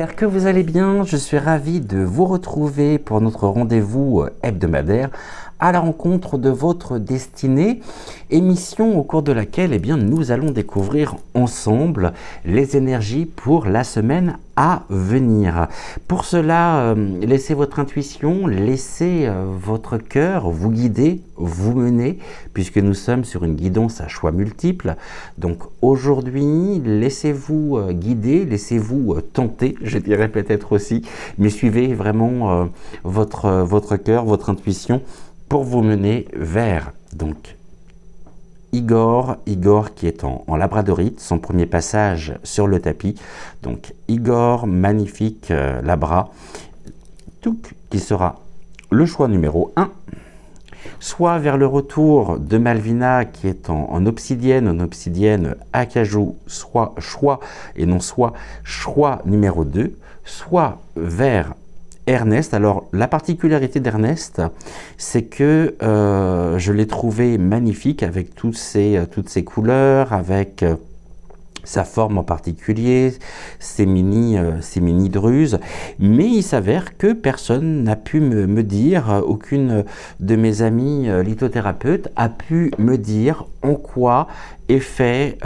J'espère que vous allez bien. Je suis ravi de vous retrouver pour notre rendez-vous hebdomadaire à la rencontre de votre destinée, émission au cours de laquelle nous allons découvrir ensemble les énergies pour la semaine à venir. Pour cela, laissez votre intuition, laissez votre cœur vous guider, vous mener, puisque nous sommes sur une guidance à choix multiples. Donc aujourd'hui, laissez-vous guider, laissez-vous tenter, je dirais peut-être aussi, mais suivez vraiment votre cœur, votre intuition, pour vous mener vers donc Igor qui est en labradorite, son premier passage sur le tapis. Donc Igor, magnifique labra, qui sera le choix numéro 1. Soit vers le retour de Malvina qui est en obsidienne acajou, soit choix et non soit choix numéro 2, soit vers Ernest. Alors la particularité d'Ernest, c'est que je l'ai trouvé magnifique avec toutes ces couleurs, avec sa forme en particulier, ces mini druses, mais il s'avère que personne n'a pu me dire, aucune de mes amies lithothérapeutes a pu me dire en quoi est fait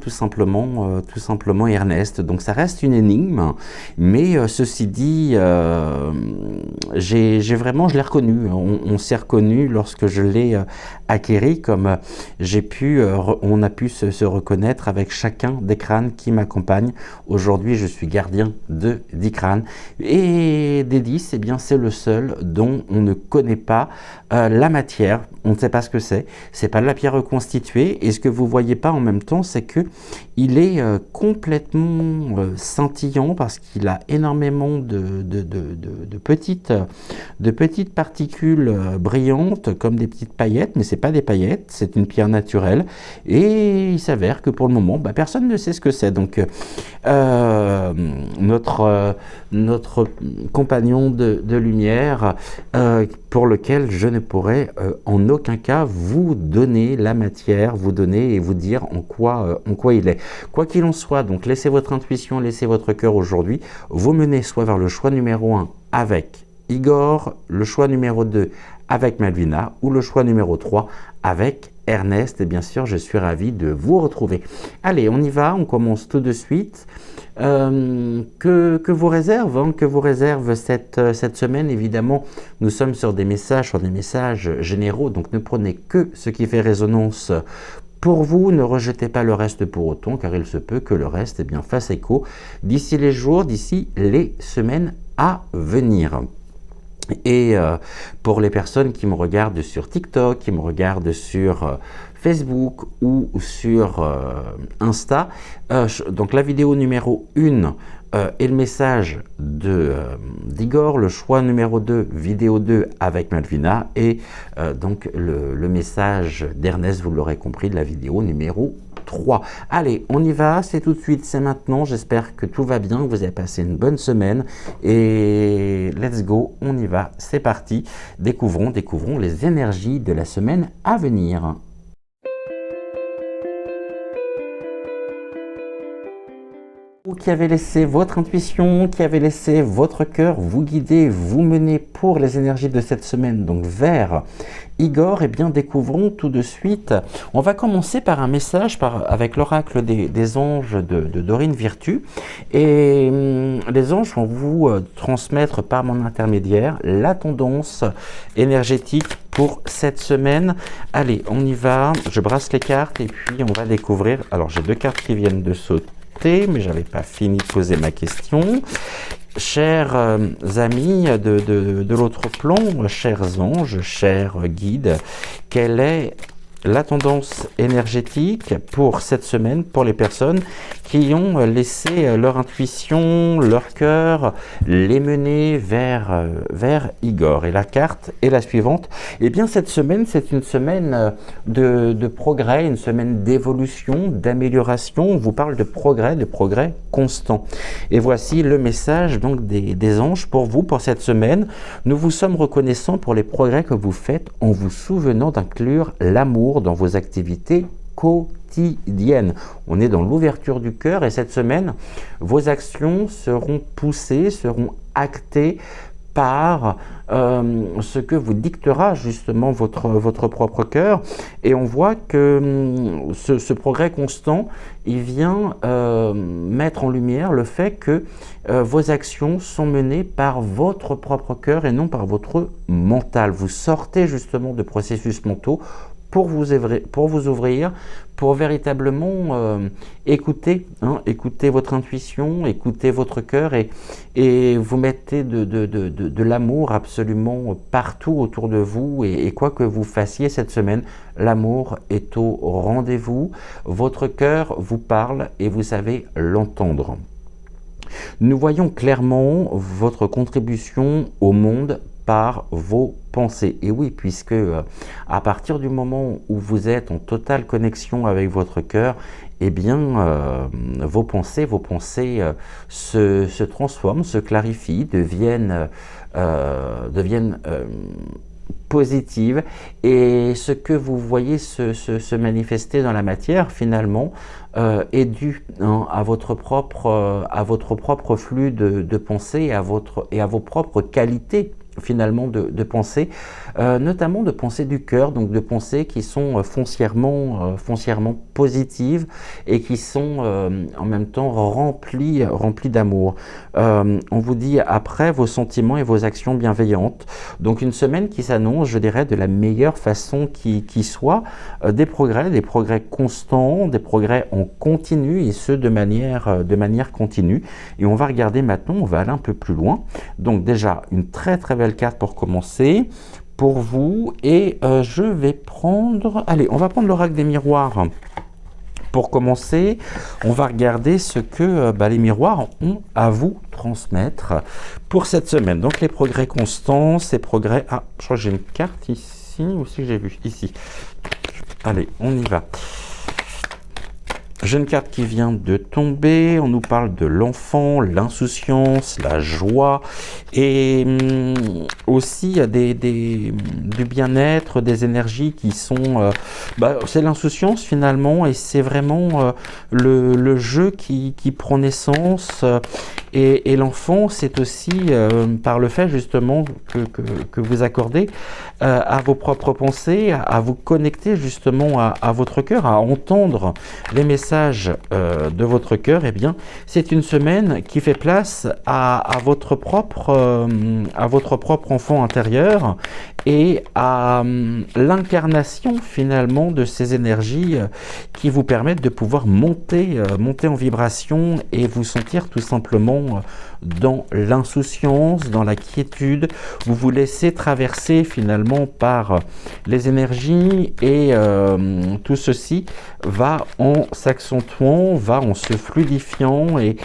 tout simplement Ernest. Donc ça reste une énigme, mais ceci dit, je l'ai reconnu, on s'est reconnu lorsque je l'ai acquéri, comme on a pu se reconnaître avec chacun des crânes qui m'accompagnent. Aujourd'hui, je suis gardien de 10 crânes, et des 10, c'est le seul dont on ne connaît pas la matière. On ne sait pas ce que c'est pas de la pierre reconstituée, et ce que vous voyez pas en même temps, c'est que il est complètement scintillant, parce qu'il a énormément de petites particules brillantes comme des petites paillettes, mais c'est pas des paillettes, c'est une pierre naturelle, et il s'avère que pour le moment personne ne sait ce que c'est. Donc notre compagnon de lumière, pour lequel je ne pourrais en aucun cas vous donner la matière, vous donner et vous dire en quoi il est. Quoi qu'il en soit, donc laissez votre intuition, laissez votre cœur aujourd'hui vous mener soit vers le choix numéro 1 avec Igor, le choix numéro 2 avec Malvina, ou le choix numéro 3 avec Ernest. Et bien sûr, je suis ravi de vous retrouver. Allez, on y va, on commence tout de suite. Que vous réserve cette semaine. Évidemment, nous sommes sur des messages généraux, donc ne prenez que ce qui fait résonance pour vous, ne rejetez pas le reste pour autant, car il se peut que le reste fasse écho d'ici les jours, d'ici les semaines à venir. Et pour les personnes qui me regardent sur TikTok, qui me regardent sur Facebook ou sur Insta, donc la vidéo numéro 1 et le message d'Igor, le choix numéro 2, vidéo 2 avec Malvina, et donc le message d'Ernest, vous l'aurez compris, de la vidéo numéro 3. Allez, on y va, c'est tout de suite, c'est maintenant. J'espère que tout va bien, que vous avez passé une bonne semaine, et let's go, on y va, c'est parti. Découvrons les énergies de la semaine à venir. Qui avez laissé votre intuition, qui avez laissé votre cœur vous guider, vous mener pour les énergies de cette semaine, donc vers Igor, découvrons tout de suite. On va commencer par un message avec l'oracle des anges de Dorine Virtue, et les anges vont vous transmettre par mon intermédiaire la tendance énergétique pour cette semaine. Allez, on y va, je brasse les cartes et puis on va découvrir. Alors j'ai 2 cartes qui viennent de sauter, mais j'avais pas fini de poser ma question. Chers amis de l'autre plan, chers anges, chers guides, quelle est la tendance énergétique pour cette semaine pour les personnes qui ont laissé leur intuition, leur cœur les mener vers Igor? Et la carte est la suivante. Cette semaine, c'est une semaine de progrès, une semaine d'évolution, d'amélioration. On vous parle de progrès constant. Et voici le message donc des anges pour vous pour cette semaine. Nous vous sommes reconnaissants pour les progrès que vous faites en vous souvenant d'inclure l'amour dans vos activités quotidienne. On est dans l'ouverture du cœur et cette semaine, vos actions seront poussées, seront actées par ce que vous dictera justement votre propre cœur. Et on voit que ce progrès constant, il vient mettre en lumière le fait que vos actions sont menées par votre propre cœur et non par votre mental. Vous sortez justement de processus mentaux pour vous ouvrir, pour véritablement écouter votre intuition, écouter votre cœur et vous mettez de l'amour absolument partout autour de vous et quoi que vous fassiez cette semaine, l'amour est au rendez-vous, votre cœur vous parle et vous savez l'entendre. Nous voyons clairement votre contribution au monde par vos pensées. Et oui, puisque à partir du moment où vous êtes en totale connexion avec votre cœur, eh bien, vos pensées se transforment, se clarifient, deviennent positives. Et ce que vous voyez se manifester dans la matière, finalement, est dû à votre propre flux de pensée et à vos propres qualités finalement de pensée, notamment de pensée du cœur, donc de pensées qui sont foncièrement positives et qui sont en même temps remplies d'amour. On vous dit après vos sentiments et vos actions bienveillantes. Donc une semaine qui s'annonce, je dirais, de la meilleure façon qui soit, des progrès constants, des progrès en continu et ce de manière continue. Et on va regarder maintenant, on va aller un peu plus loin. Donc déjà une très belle carte pour commencer pour vous et je vais prendre, allez, on va prendre l'oracle des miroirs. Pour commencer, on va regarder ce que les miroirs ont à vous transmettre pour cette semaine. Donc les progrès constants, ces progrès, je crois que j'ai une carte ici aussi, j'ai vu ici. Allez, on y va. J'ai une carte qui vient de tomber, on nous parle de l'enfant, l'insouciance, la joie et aussi du bien-être, des énergies qui sont... c'est l'insouciance finalement et c'est vraiment le jeu qui prend naissance et l'enfant c'est aussi par le fait justement que vous accordez à vos propres pensées, à vous connecter justement à votre cœur, à entendre les messages de votre cœur, eh bien, c'est une semaine qui fait place à votre propre enfant intérieur et à l'incarnation finalement de ces énergies qui vous permettent de pouvoir monter en vibration et vous sentir tout simplement dans l'insouciance, dans la quiétude. Vous vous laissez traverser finalement par les énergies et tout ceci va en s'accentuant, va en se fluidifiant et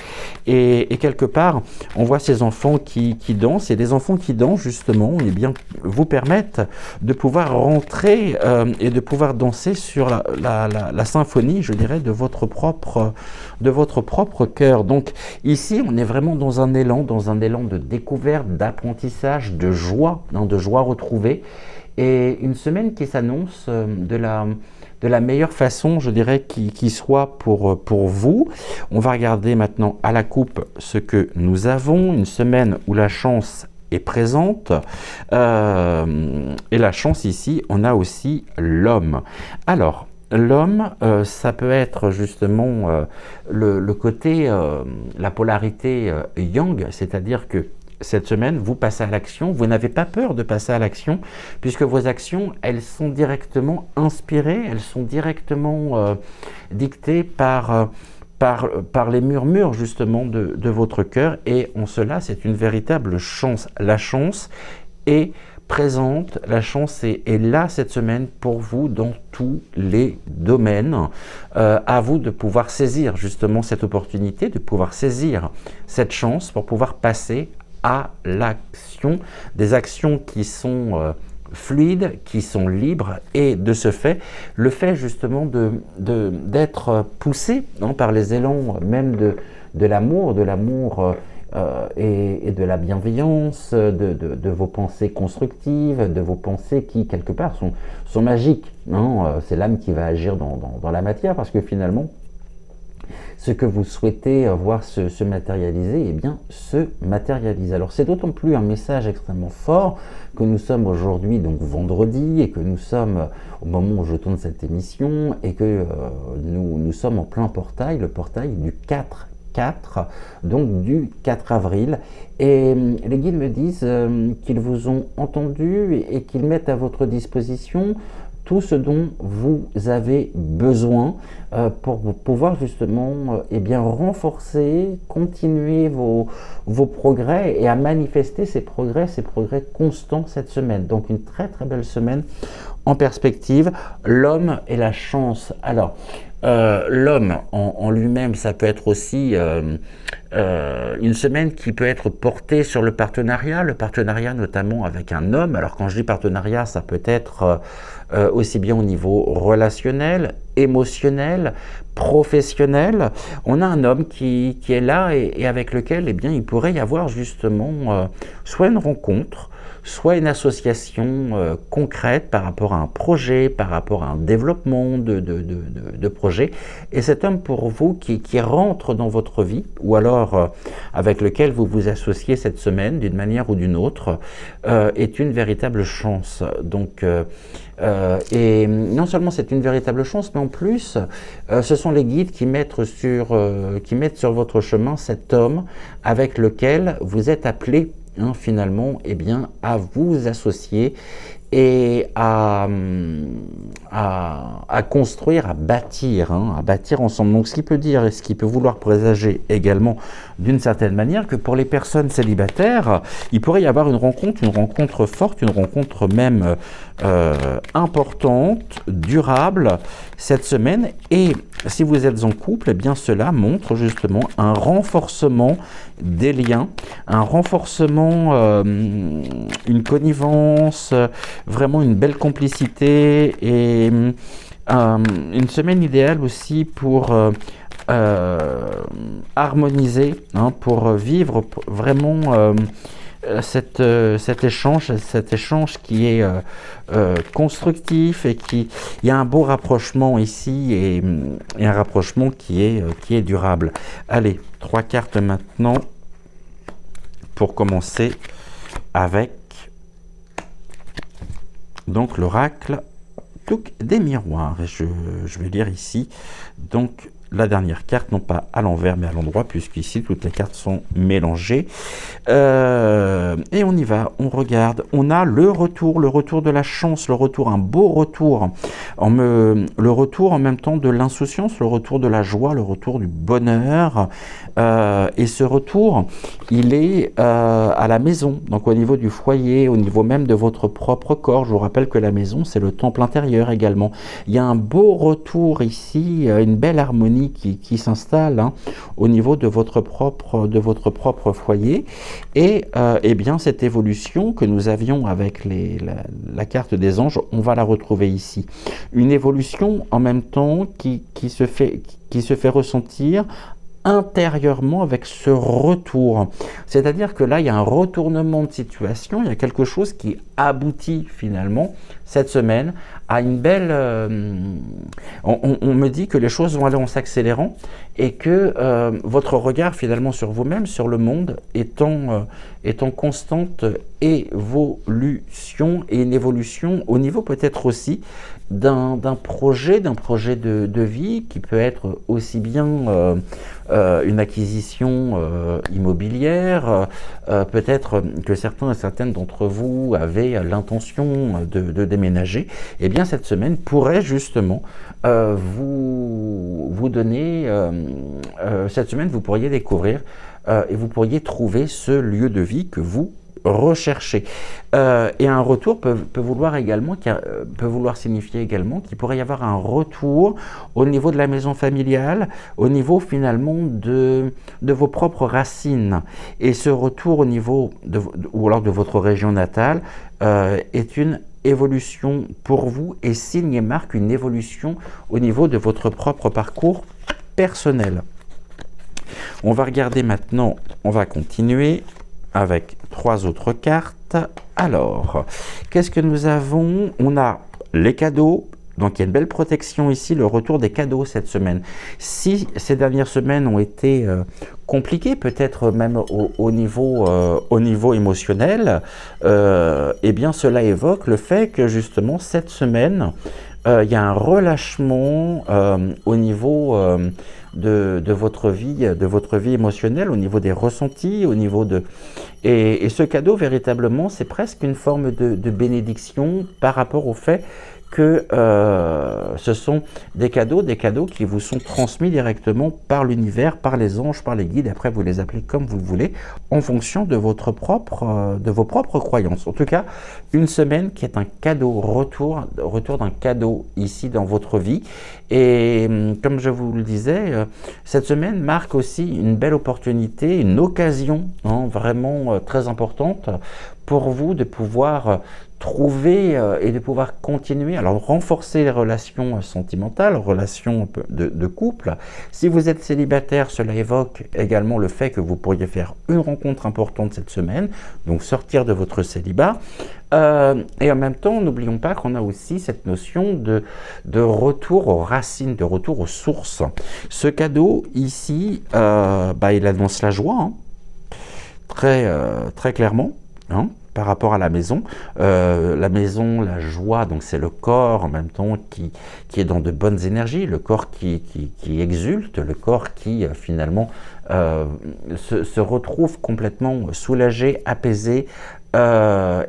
quelque part on voit ces enfants qui dansent et les enfants qui dansent justement eh bien, vous permettent de pouvoir rentrer et de pouvoir danser sur la symphonie, je dirais, de votre propre cœur. Donc ici on est vraiment dans un élan de découverte, d'apprentissage, de joie retrouvée et une semaine qui s'annonce de la meilleure façon, je dirais, qui soit pour vous. On va regarder maintenant à la coupe ce que nous avons, une semaine où la chance est présente et la chance ici, on a aussi l'homme. Alors, l'homme, ça peut être justement le côté, la polarité yang, c'est-à-dire que cette semaine, vous passez à l'action, vous n'avez pas peur de passer à l'action, puisque vos actions, elles sont directement inspirées, elles sont directement dictées par les murmures justement de votre cœur, et en cela, c'est une véritable chance. La chance est présente, la chance est là cette semaine pour vous dans tous les domaines. À vous de pouvoir saisir justement cette opportunité, de pouvoir saisir cette chance pour pouvoir passer à l'action, des actions qui sont fluides, qui sont libres et de ce fait, le fait justement d'être poussé par les élans même de l'amour et de la bienveillance, de vos pensées constructives, de vos pensées qui, quelque part, sont magiques. Hein. C'est l'âme qui va agir dans la matière, parce que finalement, ce que vous souhaitez voir se matérialiser, eh bien, se matérialise. Alors, c'est d'autant plus un message extrêmement fort que nous sommes aujourd'hui, donc vendredi, et que nous sommes au moment où je tourne cette émission, et que nous sommes en plein portail, le portail du 4, donc du 4 avril. Et les guides me disent qu'ils vous ont entendu et qu'ils mettent à votre disposition tout ce dont vous avez besoin pour pouvoir justement eh bien, renforcer, continuer vos progrès et à manifester ces progrès constants cette semaine. Donc une très très belle semaine en perspective. L'homme et la chance. Alors, l'homme en lui-même, ça peut être aussi une semaine qui peut être portée sur le partenariat notamment avec un homme. Alors quand je dis partenariat, ça peut être aussi bien au niveau relationnel, émotionnel, professionnel. On a un homme qui est là et avec lequel eh bien, il pourrait y avoir justement soit une rencontre, soit une association concrète par rapport à un projet, par rapport à un développement de projet. Et cet homme pour vous qui rentre dans votre vie, ou alors avec lequel vous vous associez cette semaine d'une manière ou d'une autre, est une véritable chance. Donc, et non seulement c'est une véritable chance, mais en plus, ce sont les guides qui mettent sur votre chemin cet homme avec lequel vous êtes appelé finalement eh bien, à vous associer et à construire, à bâtir ensemble. Donc ce qui peut dire et ce qui peut vouloir présager également d'une certaine manière que pour les personnes célibataires, il pourrait y avoir une rencontre forte, une rencontre même importante, durable cette semaine. Et si vous êtes en couple, eh bien cela montre justement un renforcement des liens, un renforcement, une connivence, vraiment une belle complicité et une semaine idéale aussi pour harmoniser, pour vivre vraiment cet échange qui est constructif et il y a un beau rapprochement ici et un rapprochement qui est durable. Allez, 3 cartes maintenant pour commencer avec donc l'oracle des miroirs. Et je vais lire ici donc la dernière carte, non pas à l'envers mais à l'endroit, puisqu'ici toutes les cartes sont mélangées. Et on y va, on regarde, on a le retour de la chance, un beau retour, le retour en même temps de l'insouciance, le retour de la joie, le retour du bonheur. Et ce retour, il est à la maison, donc au niveau du foyer, au niveau même de votre propre corps. Je vous rappelle que la maison, c'est le temple intérieur également. Il y a un beau retour ici, une belle harmonie qui s'installe au niveau de votre propre foyer. Et eh bien cette évolution que nous avions avec la carte des anges, on va la retrouver ici. Une évolution en même temps qui se fait ressentir intérieurement avec ce retour. C'est-à-dire que là, il y a un retournement de situation, il y a quelque chose qui aboutit finalement cette semaine à une belle... on me dit que les choses vont aller en s'accélérant et que votre regard finalement sur vous-même, sur le monde, est en constante évolution et une évolution au niveau peut-être aussi d'un projet de vie qui peut être aussi bien une acquisition immobilière, peut-être que certains et certaines d'entre vous avaient l'intention de déménager. Eh bien cette semaine pourrait justement vous donner, cette semaine vous pourriez découvrir et vous pourriez trouver ce lieu de vie que vous rechercher. Et un retour peut vouloir signifier également qu'il pourrait y avoir un retour au niveau de la maison familiale, au niveau finalement de vos propres racines. Et ce retour au niveau ou alors de votre région natale est une évolution pour vous et signe et marque une évolution au niveau de votre propre parcours personnel. On va regarder maintenant, on va continuer avec 3 autres cartes. Alors, qu'est-ce que nous avons? On a les cadeaux. Donc, il y a une belle protection ici, le retour des cadeaux cette semaine. Si ces dernières semaines ont été compliquées, peut-être même au niveau émotionnel, eh bien, cela évoque le fait que justement, cette semaine, il y a un relâchement au niveau de votre vie émotionnelle, au niveau des ressentis, au niveau de... Et ce cadeau, véritablement, c'est presque une forme de bénédiction par rapport au fait que ce sont des cadeaux qui vous sont transmis directement par l'univers, par les anges, par les guides. Après, vous les appelez comme vous voulez, en fonction de vos propres croyances. En tout cas, une semaine qui est un cadeau, retour d'un cadeau ici dans votre vie. Et comme je vous le disais, cette semaine marque aussi une belle opportunité, une occasion vraiment très importante pour vous de pouvoir trouver et de pouvoir continuer, alors renforcer les relations sentimentales, relations de couple. Si vous êtes célibataire, cela évoque également le fait que vous pourriez faire une rencontre importante cette semaine, donc sortir de votre célibat. Et en même temps, n'oublions pas qu'on a aussi cette notion de retour aux racines, de retour aux sources. Ce cadeau ici, il annonce la joie, très clairement, par rapport à la maison. La joie, donc c'est le corps en même temps qui est dans de bonnes énergies, le corps qui exulte, le corps qui finalement se retrouve complètement soulagé, apaisé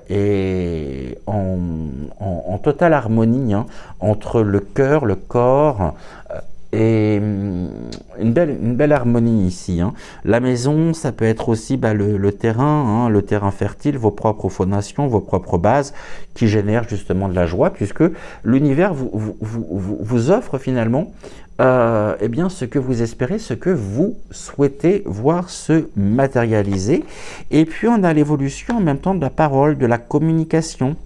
et en totale harmonie entre le cœur, le corps. Et une belle harmonie ici. La maison, ça peut être aussi le terrain fertile, vos propres fondations, vos propres bases qui génèrent justement de la joie, puisque l'univers vous offre finalement ce que vous espérez, ce que vous souhaitez voir se matérialiser. Et puis on a l'évolution en même temps de la parole, de la communication.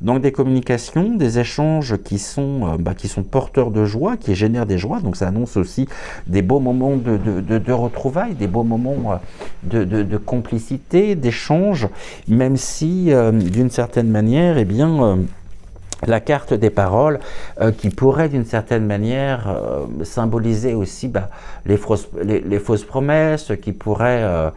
Donc des communications, des échanges qui sont porteurs de joie, qui génèrent des joies. Donc ça annonce aussi des beaux moments de retrouvailles, des beaux moments de complicité, d'échange, même si d'une certaine manière, la carte des paroles qui pourrait d'une certaine manière symboliser aussi les fausses promesses, qui pourrait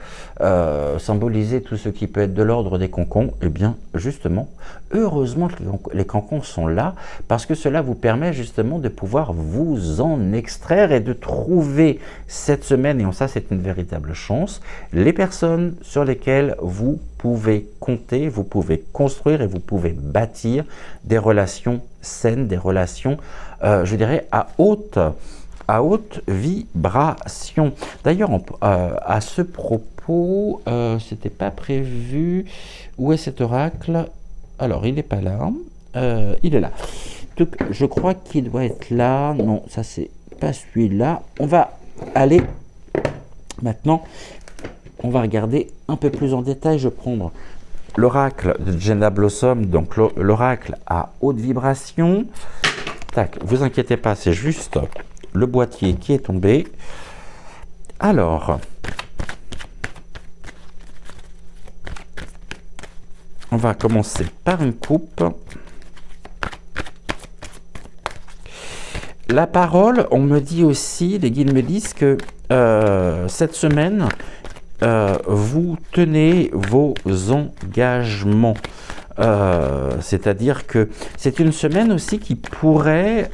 symboliser tout ce qui peut être de l'ordre des cancans. Eh bien justement, heureusement que les cancans sont là, parce que cela vous permet justement de pouvoir vous en extraire et de trouver cette semaine, et en ça c'est une véritable chance, les personnes sur lesquelles vous pouvez compter, vous pouvez construire et vous pouvez bâtir des relations saines, des relations, je dirais, à haute vibration. D'ailleurs, à ce propos, c'était pas prévu. Où est cet oracle? Alors, il n'est pas là. Il est là. Donc, je crois qu'il doit être là. Non, ça c'est pas celui-là. On va aller maintenant. On va regarder un peu plus en détail. Je vais prendre l'oracle de Jenna Blossom, donc l'oracle à haute vibration. Tac, vous inquiétez pas, c'est juste le boîtier qui est tombé. Alors, on va commencer par une coupe. La parole, on me dit aussi, les guides me disent que cette semaine, vous tenez vos engagements. C'est-à-dire que c'est une semaine aussi qui pourrait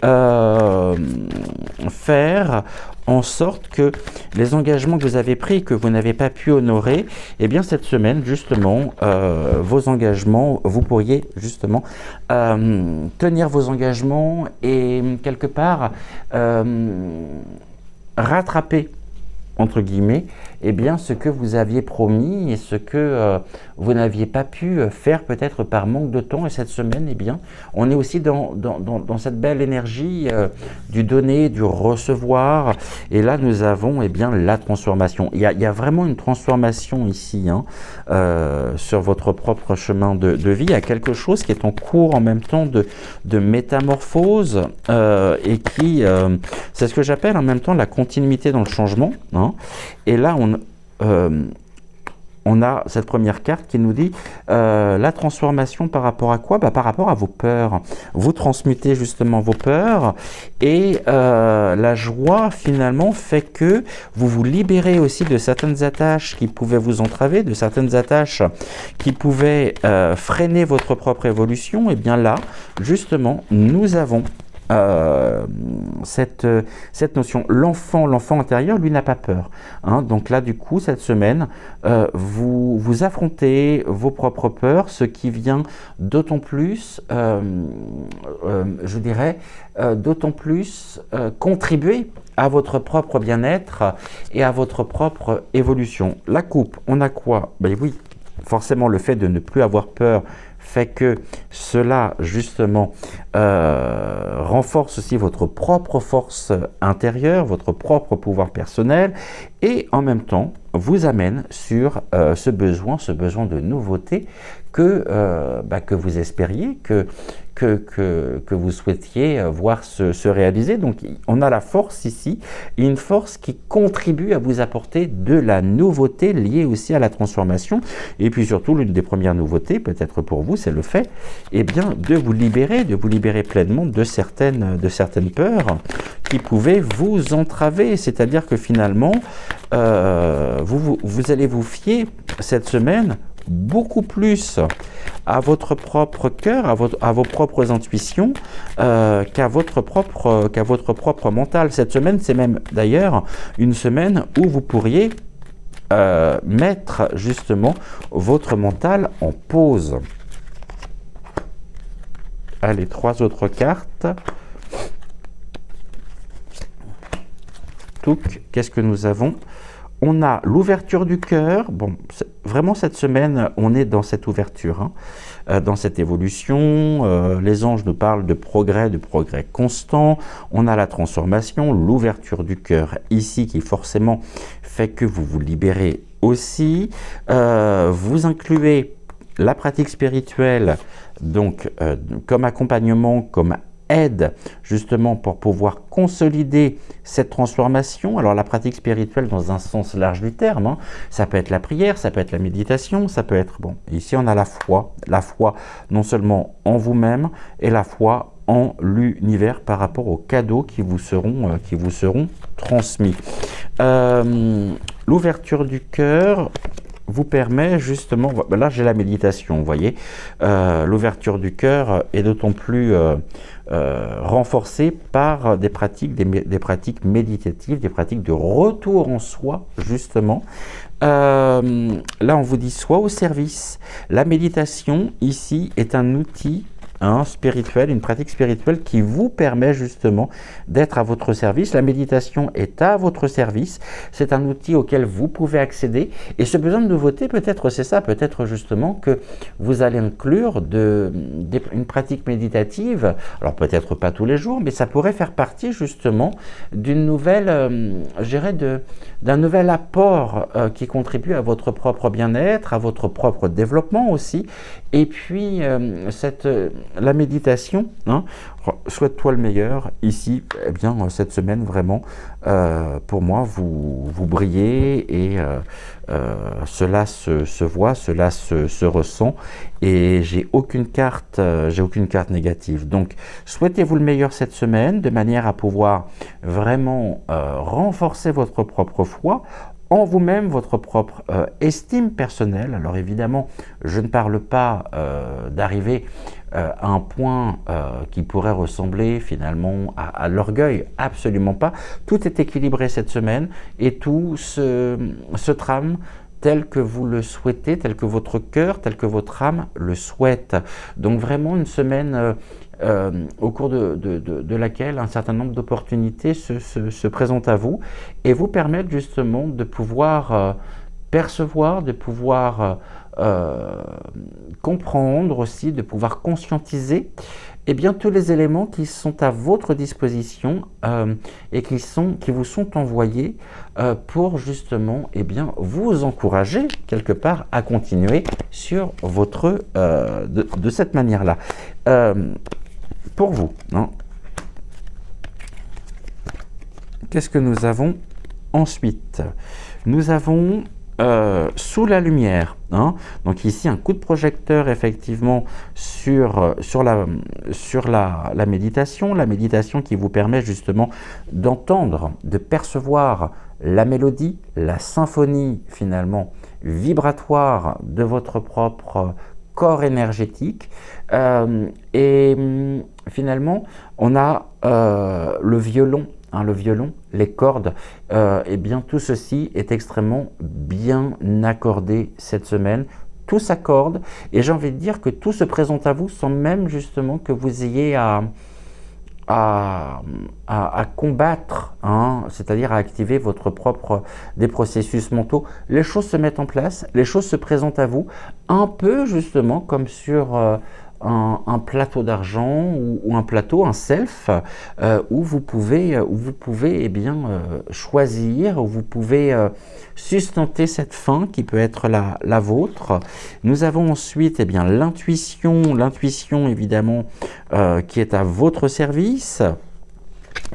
faire en sorte que les engagements que vous avez pris et que vous n'avez pas pu honorer, eh bien cette semaine justement, vos engagements, vous pourriez justement tenir vos engagements et quelque part rattraper entre guillemets, eh bien, ce que vous aviez promis et ce que vous n'aviez pas pu faire peut-être par manque de temps. Et cette semaine, eh bien, on est aussi dans cette belle énergie du donner, du recevoir. Et là, nous avons eh bien, la transformation. Il y a vraiment une transformation ici hein, sur votre propre chemin de vie. Il y a quelque chose qui est en cours en même temps de métamorphose et qui, c'est ce que j'appelle en même temps la continuité dans le changement. Hein. Et là, on a cette première carte qui nous dit la transformation par rapport à quoi? Par rapport à vos peurs. Vous transmutez justement vos peurs et la joie finalement fait que vous vous libérez aussi de certaines attaches qui pouvaient vous entraver, de certaines attaches qui pouvaient freiner votre propre évolution. Et bien là, justement, nous avons cette notion. L'enfant intérieur, lui, n'a pas peur. Hein. Donc là, du coup, cette semaine, vous affrontez vos propres peurs, ce qui vient d'autant plus, je dirais, d'autant plus contribuer à votre propre bien-être et à votre propre évolution. La coupe, on a quoi? Ben oui, forcément, le fait de ne plus avoir peur fait que cela, justement, renforce aussi votre propre force intérieure, votre propre pouvoir personnel, et en même temps, vous amène sur ce besoin de nouveauté que vous espériez, que vous souhaitiez voir se réaliser. Donc, on a la force ici, une force qui contribue à vous apporter de la nouveauté liée aussi à la transformation. Et puis surtout, l'une des premières nouveautés, peut-être pour vous, c'est le fait de vous libérer pleinement de certaines peurs qui pouvaient vous entraver. C'est-à-dire que finalement, vous allez vous fier cette semaine beaucoup plus à votre propre cœur, à vos propres intuitions, qu'à votre propre mental. Cette semaine, c'est même d'ailleurs une semaine où vous pourriez mettre justement votre mental en pause. Allez, 3 autres cartes. Touc, qu'est-ce que nous avons? On a l'ouverture du cœur. Bon, vraiment cette semaine, on est dans cette ouverture, hein, dans cette évolution. Les anges nous parlent de progrès constant. On a la transformation, l'ouverture du cœur ici qui forcément fait que vous vous libérez aussi. Vous incluez la pratique spirituelle, donc comme accompagnement, comme aide justement pour pouvoir consolider cette transformation. Alors la pratique spirituelle dans un sens large du terme, hein, ça peut être la prière, ça peut être la méditation, ça peut être, bon, ici on a la foi non seulement en vous-même et la foi en l'univers par rapport aux cadeaux qui vous seront transmis. L'ouverture du cœur vous permet justement, là j'ai la méditation, vous voyez, l'ouverture du cœur est d'autant plus renforcée par des pratiques méditatives, des pratiques de retour en soi, justement. Là on vous dit soit au service. La méditation ici est un outil spirituel, une pratique spirituelle qui vous permet justement d'être à votre service. La méditation est à votre service. C'est un outil auquel vous pouvez accéder. Et ce besoin de nouveauté, peut-être c'est ça, peut-être justement que vous allez inclure une pratique méditative. Alors peut-être pas tous les jours, mais ça pourrait faire partie justement d'une nouvelle, d'un nouvel apport qui contribue à votre propre bien-être, à votre propre développement aussi. Et puis la méditation, hein, souhaite-toi le meilleur. Ici, eh bien, cette semaine, vraiment, pour moi, vous brillez et cela se voit, cela se ressent. Et j'ai aucune carte négative. Donc, souhaitez-vous le meilleur cette semaine, de manière à pouvoir vraiment renforcer votre propre foi en vous-même, votre propre estime personnelle. Alors évidemment, je ne parle pas d'arriver à un point qui pourrait ressembler finalement à l'orgueil, absolument pas. Tout est équilibré cette semaine et tout se trame tel que vous le souhaitez, tel que votre cœur, tel que votre âme le souhaite. Donc vraiment une semaine au cours de laquelle un certain nombre d'opportunités se présentent à vous et vous permettent justement de pouvoir percevoir, de pouvoir comprendre aussi, de pouvoir conscientiser eh bien, tous les éléments qui sont à votre disposition et qui vous sont envoyés pour justement eh bien, vous encourager quelque part à continuer sur votre de cette manière-là. Pour vous, hein, qu'est-ce que nous avons ensuite? Nous avons sous la lumière, hein, donc ici un coup de projecteur effectivement sur la méditation qui vous permet justement d'entendre, de percevoir la mélodie, la symphonie finalement vibratoire de votre propre corps énergétique et finalement on a le violon, les cordes, et bien tout ceci est extrêmement bien accordé cette semaine. Tout s'accorde et j'ai envie de dire que tout se présente à vous sans même justement que vous ayez à combattre, hein, c'est-à-dire à activer votre propre des processus mentaux. Les choses se mettent en place, les choses se présentent à vous, un peu justement comme sur un plateau d'argent ou un plateau, un self, où vous pouvez eh bien, choisir, où vous pouvez sustenter cette fin qui peut être la vôtre. Nous avons ensuite eh bien, l'intuition évidemment qui est à votre service.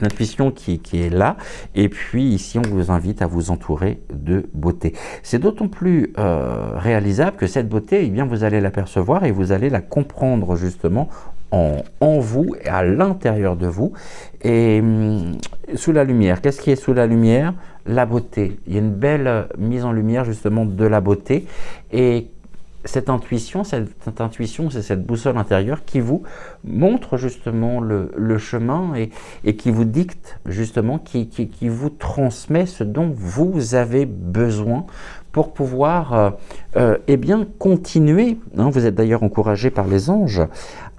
L'intuition qui est là, et puis ici on vous invite à vous entourer de beauté. C'est d'autant plus réalisable que cette beauté, eh bien, vous allez l'apercevoir et vous allez la comprendre justement en vous et à l'intérieur de vous. Et sous la lumière, qu'est-ce qui est sous la lumière? La beauté. Il y a une belle mise en lumière justement de la beauté et cette intuition, c'est cette boussole intérieure qui vous montre justement le chemin et qui vous dicte justement, qui vous transmet ce dont vous avez besoin pour pouvoir eh bien, continuer. Hein, vous êtes d'ailleurs encouragé par les anges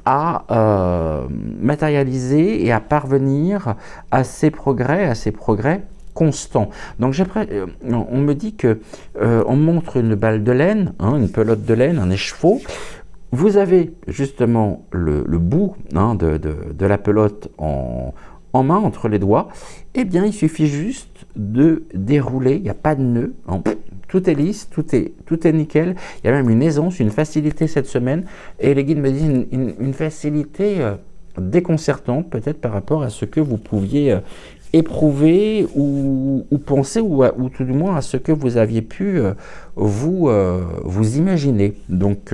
à matérialiser et à parvenir à ces progrès constant. Donc on me dit que on montre une balle de laine, hein, une pelote de laine, un écheveau. Vous avez justement le bout, hein, de la pelote en main, entre les doigts. Eh bien, il suffit juste de dérouler, il n'y a pas de nœud, hein, tout est lisse, tout est nickel. Il y a même une aisance, une facilité cette semaine. Et les guides me disent une facilité déconcertante, peut-être par rapport à ce que vous pouviez éprouver ou penser ou tout du moins à ce que vous aviez pu vous imaginer. Donc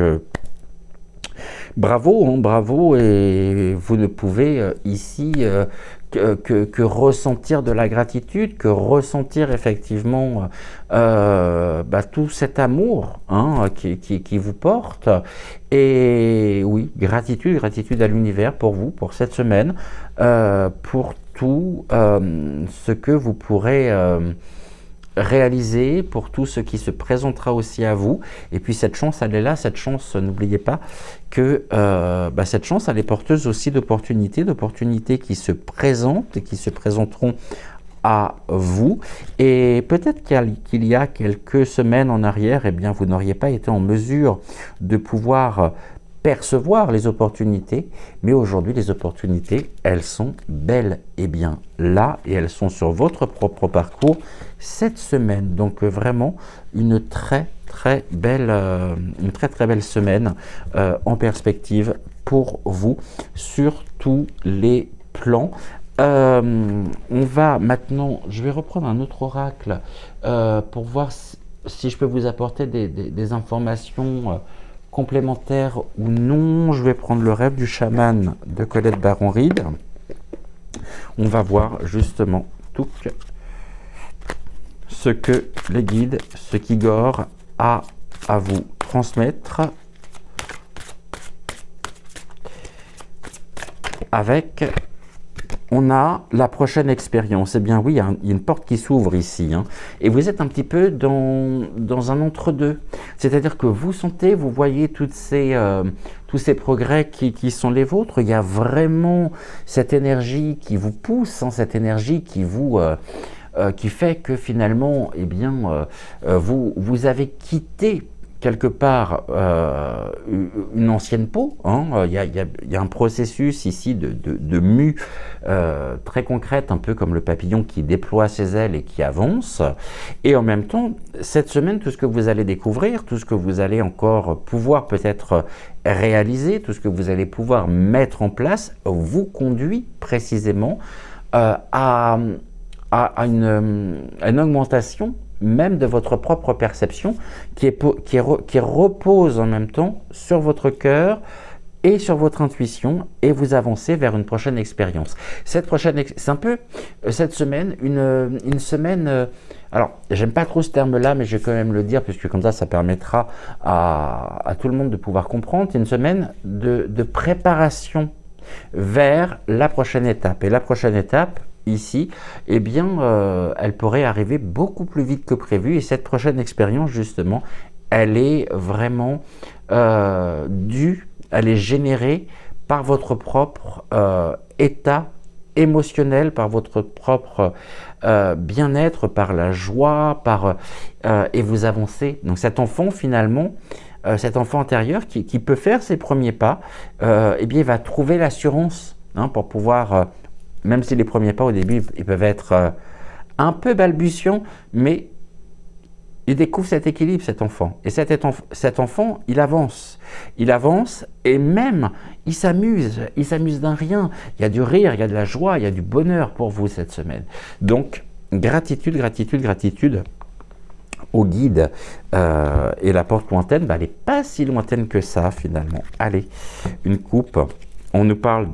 bravo, hein, bravo, et vous ne pouvez ici que ressentir de la gratitude, que ressentir effectivement tout cet amour, hein, qui vous porte. Et oui, gratitude à l'univers pour vous, pour cette semaine, pour tout ce que vous pourrez réaliser, pour tout ce qui se présentera aussi à vous. Et puis cette chance, elle est là, cette chance, n'oubliez pas que cette chance, elle est porteuse aussi d'opportunités qui se présentent et qui se présenteront à vous. Et peut-être qu'il y a quelques semaines en arrière, eh bien, vous n'auriez pas été en mesure de pouvoir percevoir les opportunités, mais aujourd'hui les opportunités, elles sont bel et bien là et elles sont sur votre propre parcours cette semaine. Donc vraiment une très belle semaine en perspective pour vous sur tous les plans. On va maintenant, je vais reprendre un autre oracle pour voir si je peux vous apporter des informations complémentaire ou non. Je vais prendre le rêve du chaman de Colette Baron-Reid. On va voir justement tout ce que les guides, ce qu'Igor a à vous transmettre avec on a la prochaine expérience. Eh bien oui, il y a une porte qui s'ouvre ici, hein, et vous êtes un petit peu dans un entre-deux. C'est-à-dire que vous sentez, vous voyez tous ces progrès qui sont les vôtres. Il y a vraiment cette énergie qui vous pousse, hein, cette énergie qui fait que finalement, eh bien, vous avez quitté quelque part une ancienne peau, hein. Il y a un processus ici de mue très concrète, un peu comme le papillon qui déploie ses ailes et qui avance. Et en même temps, cette semaine, tout ce que vous allez découvrir, tout ce que vous allez encore pouvoir peut-être réaliser, tout ce que vous allez pouvoir mettre en place, vous conduit précisément à une augmentation même de votre propre perception qui repose en même temps sur votre cœur et sur votre intuition, et vous avancez vers une prochaine expérience. C'est un peu cette semaine, une semaine, alors j'aime pas trop ce terme-là, mais je vais quand même le dire, puisque comme ça permettra à tout le monde de pouvoir comprendre. C'est une semaine de préparation vers la prochaine étape. Et la prochaine étape, ici, eh bien, elle pourrait arriver beaucoup plus vite que prévu. Et cette prochaine expérience, justement, elle est vraiment elle est générée par votre propre état émotionnel, par votre propre bien-être, par la joie, et vous avancez. Donc cet enfant, finalement, cet enfant intérieur qui peut faire ses premiers pas, eh bien, il va trouver l'assurance, hein, pour pouvoir... même si les premiers pas au début, ils peuvent être un peu balbutiants, mais il découvre cet équilibre, cet enfant. Et cet enfant, il avance et même, il s'amuse d'un rien. Il y a du rire, il y a de la joie, il y a du bonheur pour vous cette semaine. Donc, gratitude, gratitude, gratitude au guide. Et la porte lointaine, elle n'est pas si lointaine que ça finalement. Allez, une coupe, on nous parle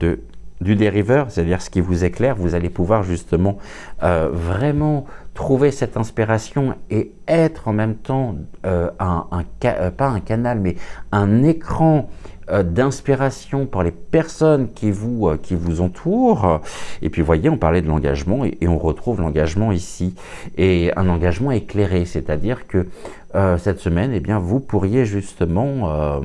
du dériveur, c'est-à-dire ce qui vous éclaire. Vous allez pouvoir justement vraiment trouver cette inspiration et être en même temps pas un canal, mais un écran d'inspiration pour les personnes qui vous entourent. Et puis, vous voyez, on parlait de l'engagement et on retrouve l'engagement ici. Et un engagement éclairé, c'est-à-dire que cette semaine, eh bien, vous pourriez justement...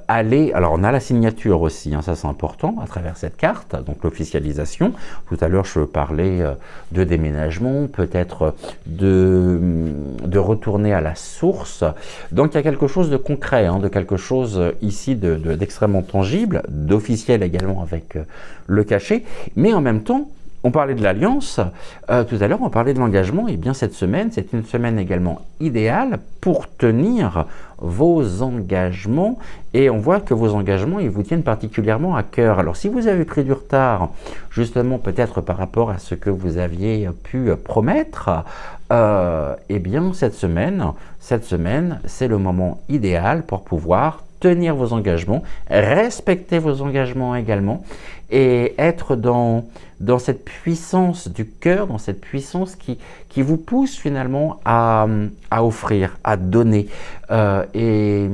aller, alors on a la signature aussi, hein, ça c'est important à travers cette carte, donc l'officialisation. Tout à l'heure je parlais de déménagement, peut-être de retourner à la source. Donc il y a quelque chose de concret, hein, de quelque chose ici d'extrêmement tangible, d'officiel également avec le cachet, mais en même temps, on parlait de l'alliance, tout à l'heure on parlait de l'engagement, et bien cette semaine, c'est une semaine également idéale pour tenir vos engagements, et on voit que vos engagements, ils vous tiennent particulièrement à cœur. Alors si vous avez pris du retard, justement peut-être par rapport à ce que vous aviez pu promettre, eh bien cette semaine, c'est le moment idéal pour pouvoir tenir vos engagements, respecter vos engagements également, et être dans cette puissance du cœur, dans cette puissance qui vous pousse finalement à offrir, à donner. Et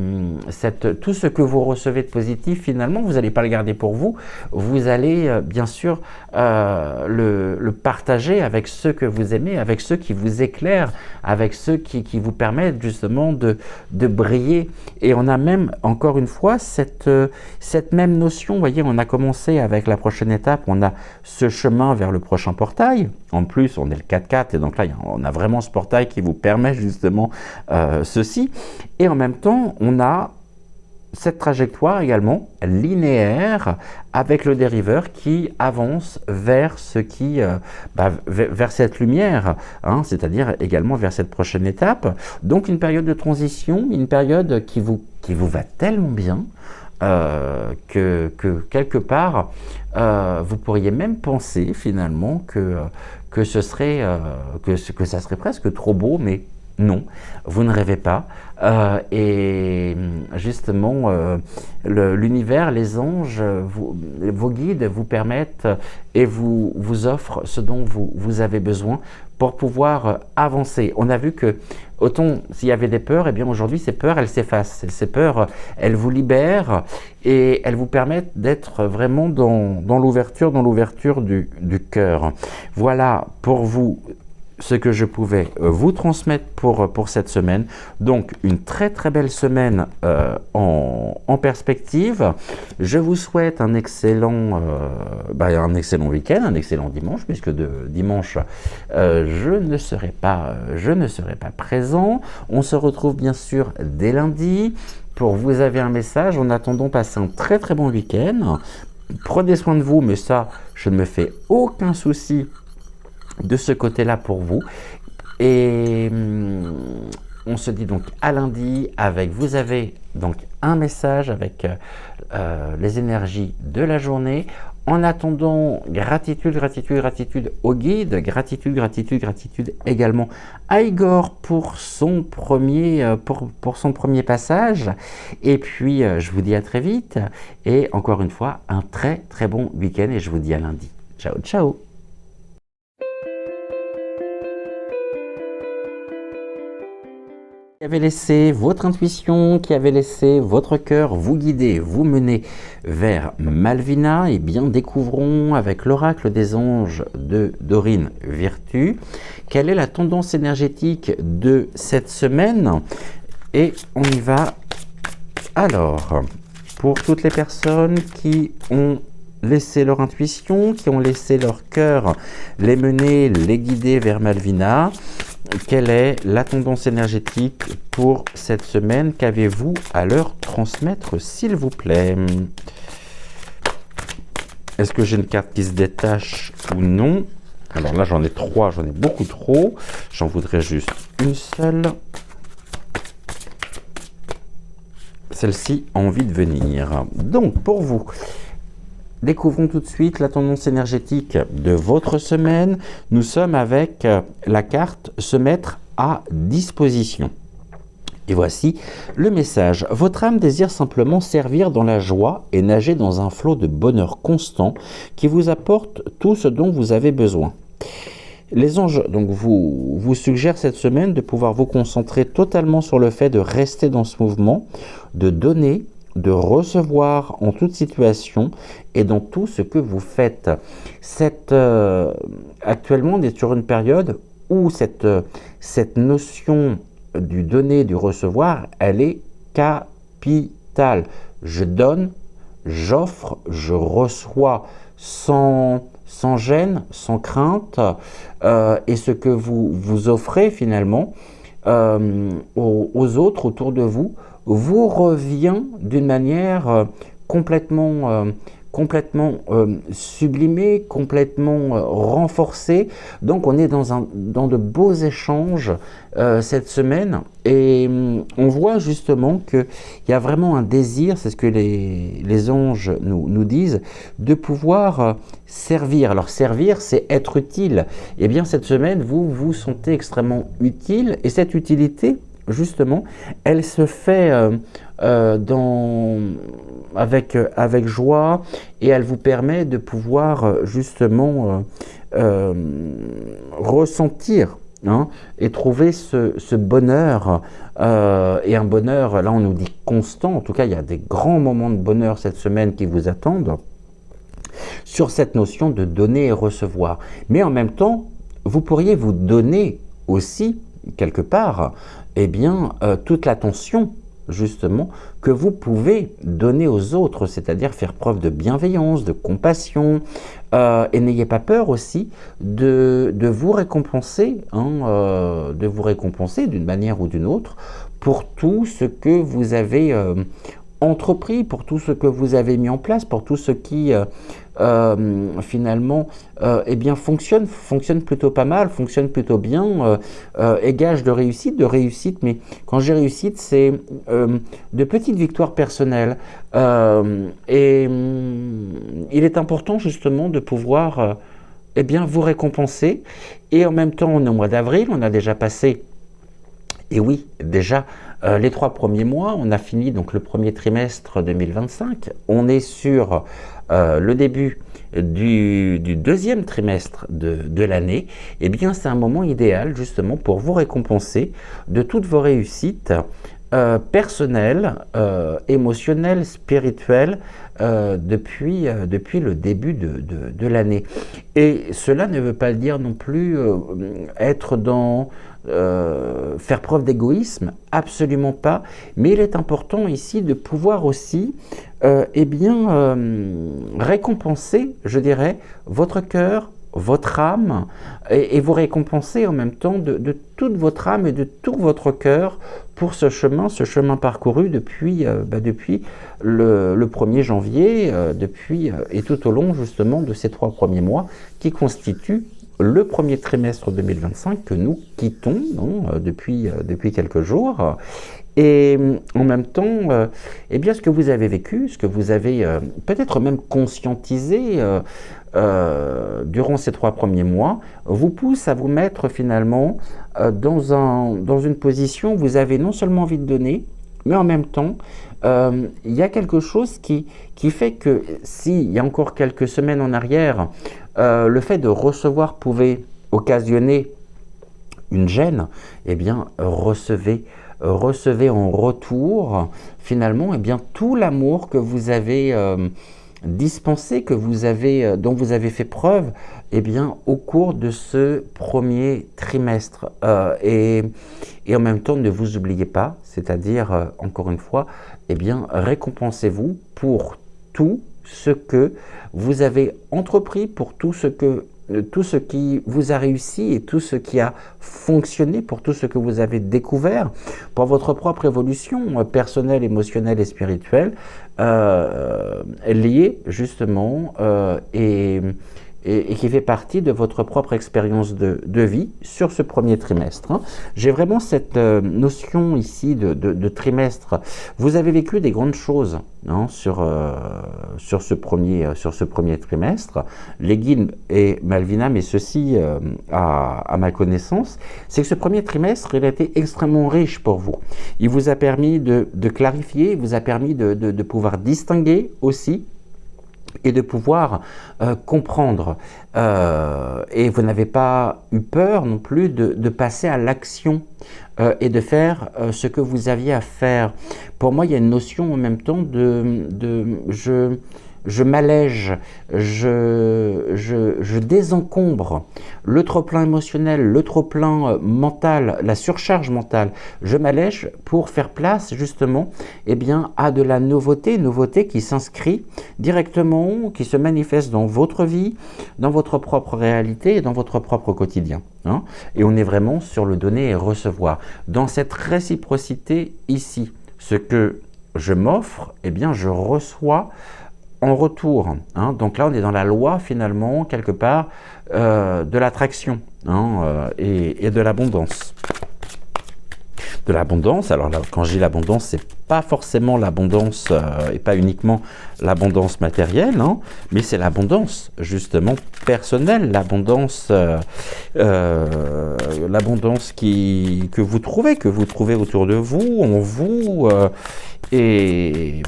tout ce que vous recevez de positif, finalement, vous n'allez pas le garder pour vous, vous allez bien sûr le partager avec ceux que vous aimez, avec ceux qui vous éclairent, avec ceux qui vous permettent justement de briller. Et on a même, encore une fois, cette même notion. Vous voyez, on a commencé avec la prochaine étape, on a ce chemin vers le prochain portail. En plus, on est le 4x4, et donc là, on a vraiment ce portail qui vous permet justement ceci. Et en même temps, on a cette trajectoire également linéaire avec le dériveur qui avance vers vers cette lumière, hein, c'est-à-dire également vers cette prochaine étape. Donc une période de transition, une période qui vous va tellement bien que quelque part vous pourriez même penser finalement que ça serait presque trop beau, mais Non, vous ne rêvez pas. Et justement, l'univers, les anges, vos guides vous permettent et vous offrent ce dont vous avez besoin pour pouvoir avancer. On a vu que, autant s'il y avait des peurs, et bien aujourd'hui, ces peurs, elles s'effacent. Ces peurs, elles vous libèrent et elles vous permettent d'être vraiment dans l'ouverture du cœur. Voilà pour vous ce que je pouvais vous transmettre pour cette semaine. Donc, une très très belle semaine en perspective. Je vous souhaite un excellent week-end, un excellent dimanche, puisque de dimanche, je ne serai pas présent. On se retrouve bien sûr dès lundi. Pour vous avez un message. En attendant, passez un très très bon week-end. Prenez soin de vous, mais ça, je ne me fais aucun souci de ce côté-là pour vous. Et on se dit donc à lundi avec, vous avez donc un message avec les énergies de la journée. En attendant, gratitude au guide, gratitude également à Igor pour son premier, pour son premier passage. Et puis, je vous dis à très vite. Et encore une fois, un très très bon week-end et je vous dis à lundi. Ciao, ciao. Qui avait laissé votre intuition, qui avait laissé votre cœur vous guider, vous mener vers Malvina, et bien découvrons avec l'oracle des anges de Dorine Virtue quelle est la tendance énergétique de cette semaine. Et on y va. Alors, pour toutes les personnes qui ont laissé leur intuition, qui ont laissé leur cœur les mener, les guider vers Malvina, quelle est la tendance énergétique pour cette semaine? Qu'avez-vous à leur transmettre, s'il vous plaît? Est-ce que j'ai une carte qui se détache ou non? Alors là, j'en ai 3, j'en ai beaucoup trop. J'en voudrais juste une seule. Celle-ci a envie de venir. Donc, pour vous, découvrons tout de suite la tendance énergétique de votre semaine. Nous sommes avec la carte « Se mettre à disposition ». Et voici le message. Votre âme désire simplement servir dans la joie et nager dans un flot de bonheur constant qui vous apporte tout ce dont vous avez besoin. Les anges donc vous suggèrent cette semaine de pouvoir vous concentrer totalement sur le fait de rester dans ce mouvement, de donner, de recevoir en toute situation et dans tout ce que vous faites. Actuellement, on est sur une période où cette notion du donner, du recevoir, elle est capitale. Je donne, j'offre, je reçois sans gêne, sans crainte, et ce que vous offrez finalement aux autres autour de vous revient d'une manière complètement sublimée, complètement renforcée. Donc on est dans de beaux échanges cette semaine et on voit justement qu'il y a vraiment un désir, c'est ce que les anges nous disent, de pouvoir servir. Alors servir, c'est être utile. Et bien cette semaine, vous vous sentez extrêmement utile et cette utilité, justement, elle se fait avec joie et elle vous permet de pouvoir justement ressentir et trouver ce bonheur et un bonheur, là on nous dit constant, en tout cas il y a des grands moments de bonheur cette semaine qui vous attendent sur cette notion de donner et recevoir. Mais en même temps, vous pourriez vous donner aussi quelque part toute l'attention justement que vous pouvez donner aux autres, c'est-à-dire faire preuve de bienveillance, de compassion, et n'ayez pas peur aussi de vous récompenser, d'une manière ou d'une autre pour tout ce que vous avez entrepris, pour tout ce que vous avez mis en place, pour tout ce qui finalement fonctionne plutôt pas mal, fonctionne plutôt bien, et gage de réussite, mais quand j'ai réussite, c'est de petites victoires personnelles. Et il est important justement de pouvoir vous récompenser. Et en même temps, on est au mois d'avril, on a déjà passé Et oui, déjà, les 3 premiers mois, on a fini donc le premier trimestre 2025. On est sur le début du deuxième trimestre de l'année. Eh bien, c'est un moment idéal justement pour vous récompenser de toutes vos réussites personnelles, émotionnelles, spirituelles depuis le début de l'année. Et cela ne veut pas dire non plus être dans faire preuve d'égoïsme, absolument pas, mais il est important ici de pouvoir aussi récompenser, je dirais, votre cœur, votre âme, et vous récompenser en même temps de toute votre âme et de tout votre cœur pour ce chemin parcouru depuis le 1er janvier, et tout au long justement de ces 3 premiers mois qui constituent le premier trimestre 2025 que nous quittons depuis quelques jours. Et en même temps, eh bien, ce que vous avez vécu, ce que vous avez peut-être même conscientisé durant ces 3 premiers mois, vous pousse à vous mettre finalement dans une position où vous avez non seulement envie de donner, mais en même temps, il y a quelque chose qui fait que s'il y a encore quelques semaines en arrière, le fait de recevoir pouvait occasionner une gêne, eh bien, recevez en retour finalement tout l'amour que vous avez dispensé, dont vous avez fait preuve au cours de ce premier trimestre. Et en même temps, ne vous oubliez pas, c'est-à-dire, encore une fois, récompensez-vous pour tout ce que vous avez entrepris, pour tout ce qui vous a réussi et tout ce qui a fonctionné, pour tout ce que vous avez découvert, pour votre propre évolution personnelle, émotionnelle et spirituelle, liée justement et qui fait partie de votre propre expérience de vie sur ce premier trimestre. J'ai vraiment cette notion ici de trimestre. Vous avez vécu des grandes choses sur ce premier trimestre. Les guides et Malvina, mais ceci à ma connaissance, c'est que ce premier trimestre, il a été extrêmement riche pour vous. Il vous a permis de clarifier, il vous a permis de pouvoir distinguer aussi, et de pouvoir comprendre. Et vous n'avez pas eu peur non plus de passer à l'action et de faire ce que vous aviez à faire. Pour moi, il y a une notion en même temps je m'allège, je désencombre le trop-plein émotionnel, le trop-plein mental, la surcharge mentale. Je m'allège pour faire place justement à de la nouveauté qui s'inscrit directement, qui se manifeste dans votre vie, dans votre propre réalité et dans votre propre quotidien. Et on est vraiment sur le donner et recevoir. Dans cette réciprocité ici, ce que je m'offre, je reçois en retour. Donc là, on est dans la loi finalement, quelque part, de l'attraction et de l'abondance. De l'abondance, alors là, quand je dis l'abondance, c'est pas forcément l'abondance et pas uniquement l'abondance matérielle, mais c'est l'abondance justement personnelle, l'abondance que vous trouvez autour de vous, en vous. Et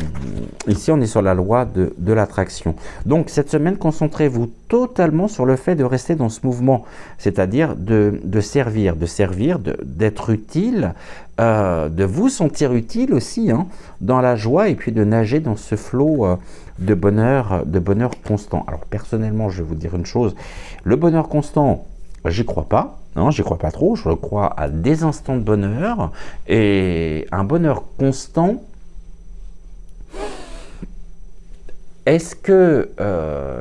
ici, on est sur la loi de l'attraction. Donc, cette semaine, concentrez-vous totalement sur le fait de rester dans ce mouvement, c'est-à-dire de servir, d'être utile, de vous sentir utile aussi, dans la joie, et puis de nager dans ce flot de bonheur constant. Alors, personnellement, je vais vous dire une chose, le bonheur constant, j'y crois pas. Non, j'y crois pas trop, je crois à des instants de bonheur, et un bonheur constant. Est-ce que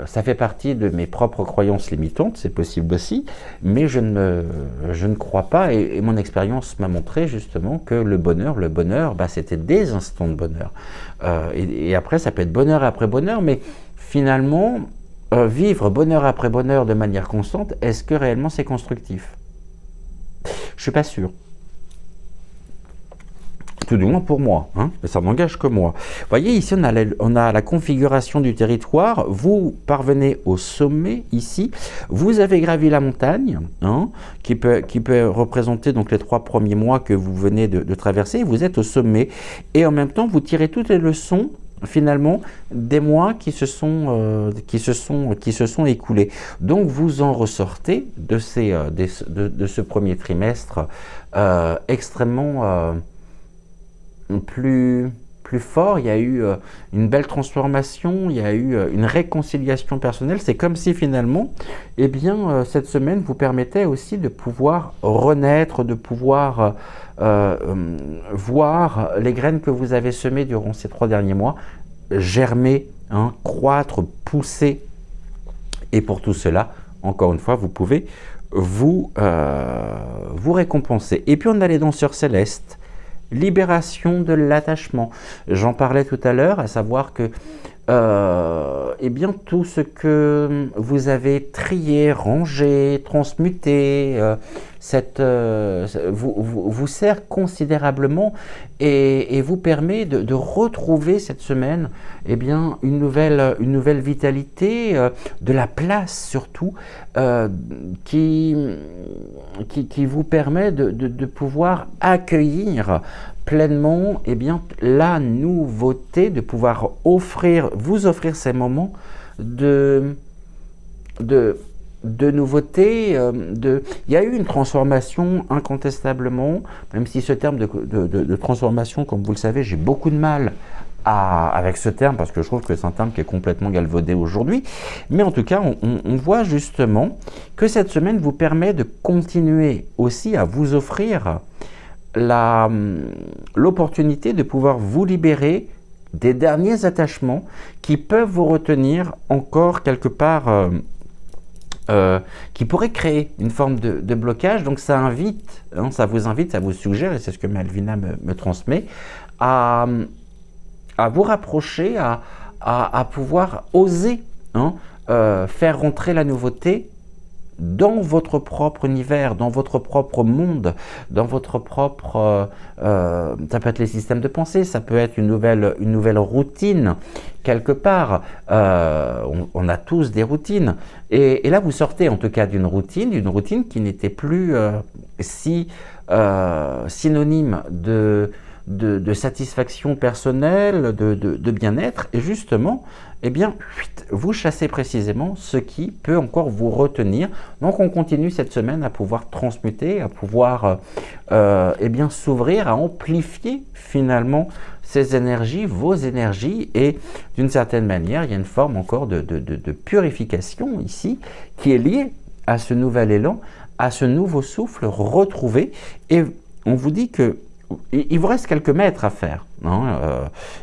ça fait partie de mes propres croyances limitantes? C'est possible aussi, mais je ne crois pas, et mon expérience m'a montré justement que le bonheur, c'était des instants de bonheur. Et après, ça peut être bonheur après bonheur, mais finalement, vivre bonheur après bonheur de manière constante, est-ce que réellement c'est constructif? Je ne suis pas sûr. tout du moins pour moi, hein, mais ça n'engage que moi. Vous voyez, ici, on a la configuration du territoire. Vous parvenez au sommet, ici. Vous avez gravi la montagne, hein, qui peut représenter donc les 3 premiers mois que vous venez de traverser. Vous êtes au sommet et en même temps, vous tirez toutes les leçons finalement des mois qui se sont écoulés. Donc vous en ressortez de ce premier trimestre extrêmement plus fort. Il y a eu une belle transformation, il y a eu une réconciliation personnelle. C'est comme si finalement, eh bien, cette semaine vous permettait aussi de pouvoir renaître, de pouvoir voir les graines que vous avez semées durant ces 3 derniers mois germer, hein, croître, pousser. Et pour tout cela, encore une fois, vous pouvez vous récompenser. Et puis on a les danseurs célestes, libération de l'attachement. J'en parlais tout à l'heure, à savoir que eh bien, tout ce que vous avez trié, rangé, transmuté, vous sert considérablement et vous permet de retrouver cette semaine eh bien, une nouvelle vitalité, de la place surtout, qui vous permet de pouvoir accueillir pleinement eh bien, la nouveauté, de pouvoir vous offrir ces moments de nouveauté. Il y a eu une transformation incontestablement, même si ce terme de transformation, comme vous le savez, j'ai beaucoup de mal avec ce terme, parce que je trouve que c'est un terme qui est complètement galvaudé aujourd'hui. Mais en tout cas, on voit justement que cette semaine vous permet de continuer aussi à vous offrir l'opportunité de pouvoir vous libérer des derniers attachements qui peuvent vous retenir encore quelque part, qui pourraient créer une forme de blocage. Donc ça invite, hein, ça vous suggère, et c'est ce que Malvina me transmet, à vous rapprocher, à pouvoir oser, hein, faire rentrer la nouveauté dans votre propre univers, dans votre propre monde, dans votre propre... ça peut être les systèmes de pensée, ça peut être une nouvelle routine, quelque part. On a tous des routines. Et là, vous sortez en tout cas d'une routine qui n'était plus si synonyme de satisfaction personnelle, de bien-être, et justement, eh bien, vous chassez précisément ce qui peut encore vous retenir. Donc, on continue cette semaine à pouvoir transmuter, à pouvoir eh bien, s'ouvrir, à amplifier finalement ces énergies, vos énergies, et d'une certaine manière, il y a une forme encore de purification ici qui est liée à ce nouvel élan, à ce nouveau souffle retrouvé, et on vous dit que il vous reste quelques mètres à faire. Hein.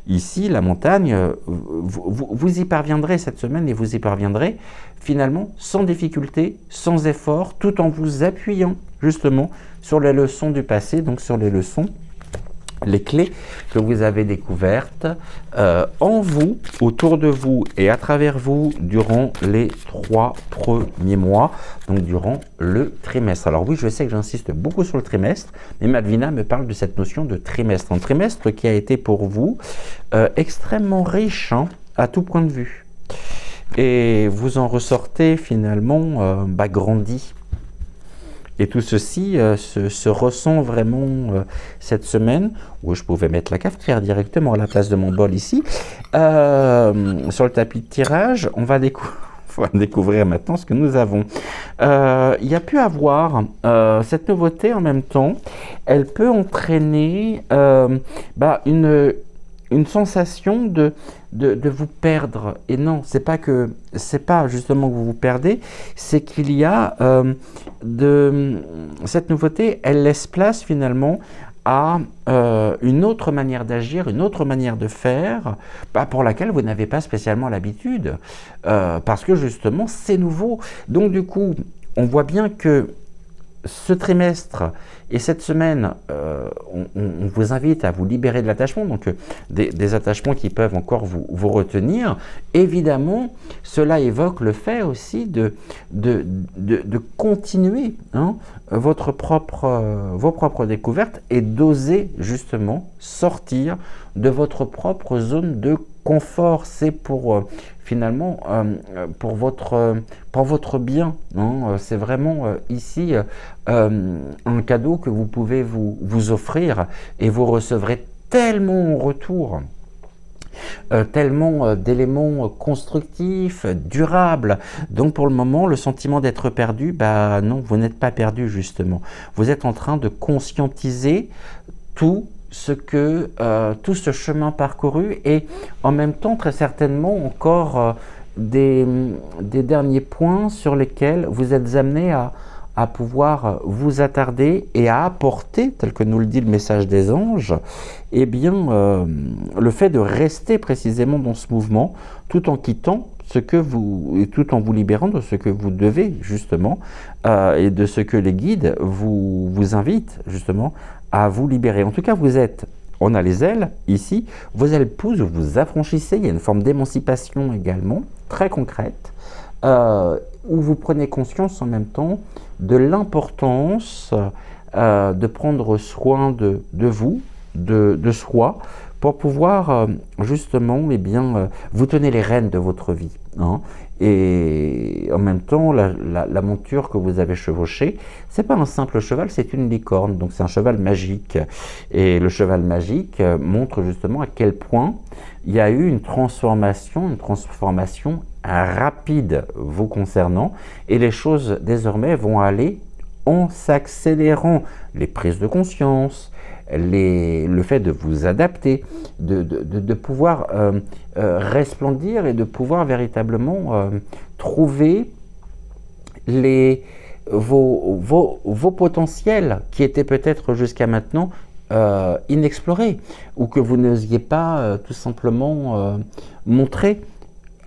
Ici, la montagne, vous y parviendrez cette semaine, et vous y parviendrez finalement sans difficulté, sans effort, tout en vous appuyant justement sur les leçons du passé, donc sur les leçons, les clés que vous avez découvertes en vous, autour de vous et à travers vous durant les 3 premiers mois, donc durant le trimestre. Alors oui, je sais que j'insiste beaucoup sur le trimestre, mais Malvina me parle de cette notion de trimestre. Un trimestre qui a été pour vous extrêmement riche, hein, à tout point de vue. Et vous en ressortez finalement grandi. Et tout ceci se ressent vraiment cette semaine, où je pouvais mettre la cafetière directement à la place de mon bol ici. Sur le tapis de tirage, on va découvrir maintenant ce que nous avons. Il y a pu avoir cette nouveauté en même temps. Elle peut entraîner une sensation de vous perdre. Et non, c'est pas justement que vous vous perdez, c'est qu'il y a cette nouveauté, elle laisse place finalement à une autre manière d'agir, une autre manière de faire, pour laquelle vous n'avez pas spécialement l'habitude, parce que justement c'est nouveau. Donc du coup, on voit bien que ce trimestre et cette semaine, on vous invite à vous libérer de l'attachement, donc des attachements qui peuvent encore vous retenir. Évidemment, cela évoque le fait aussi de continuer vos propres découvertes et d'oser justement sortir de votre propre zone de confort. C'est pour finalement pour votre bien. C'est vraiment ici un cadeau que vous pouvez vous offrir, et vous recevrez tellement en retour. Tellement d'éléments constructifs, durables. Donc pour le moment, le sentiment d'être perdu, non, vous n'êtes pas perdu justement. Vous êtes en train de conscientiser tout ce chemin parcouru, et en même temps très certainement encore des derniers points sur lesquels vous êtes amené à pouvoir vous attarder et à apporter, tel que nous le dit le message des anges, le fait de rester précisément dans ce mouvement, tout en quittant tout en vous libérant de ce que vous devez justement, et de ce que les guides vous invitent justement à vous libérer. En tout cas, on a les ailes ici, vos ailes poussent, vous vous affranchissez, il y a une forme d'émancipation également, très concrète, où vous prenez conscience en même temps de l'importance de prendre soin de vous, de soi, pour pouvoir justement vous tenez les rênes de votre vie. Et en même temps, la monture que vous avez chevauchée, c'est pas un simple cheval, c'est une licorne, donc c'est un cheval magique. Et le cheval magique montre justement à quel point il y a eu une transformation rapide vous concernant, et les choses désormais vont aller en s'accélérant. Les prises de conscience, le fait de vous adapter, de pouvoir resplendir, et de pouvoir véritablement trouver vos potentiels qui étaient peut-être jusqu'à maintenant inexplorés, ou que vous n'osiez pas tout simplement montrer.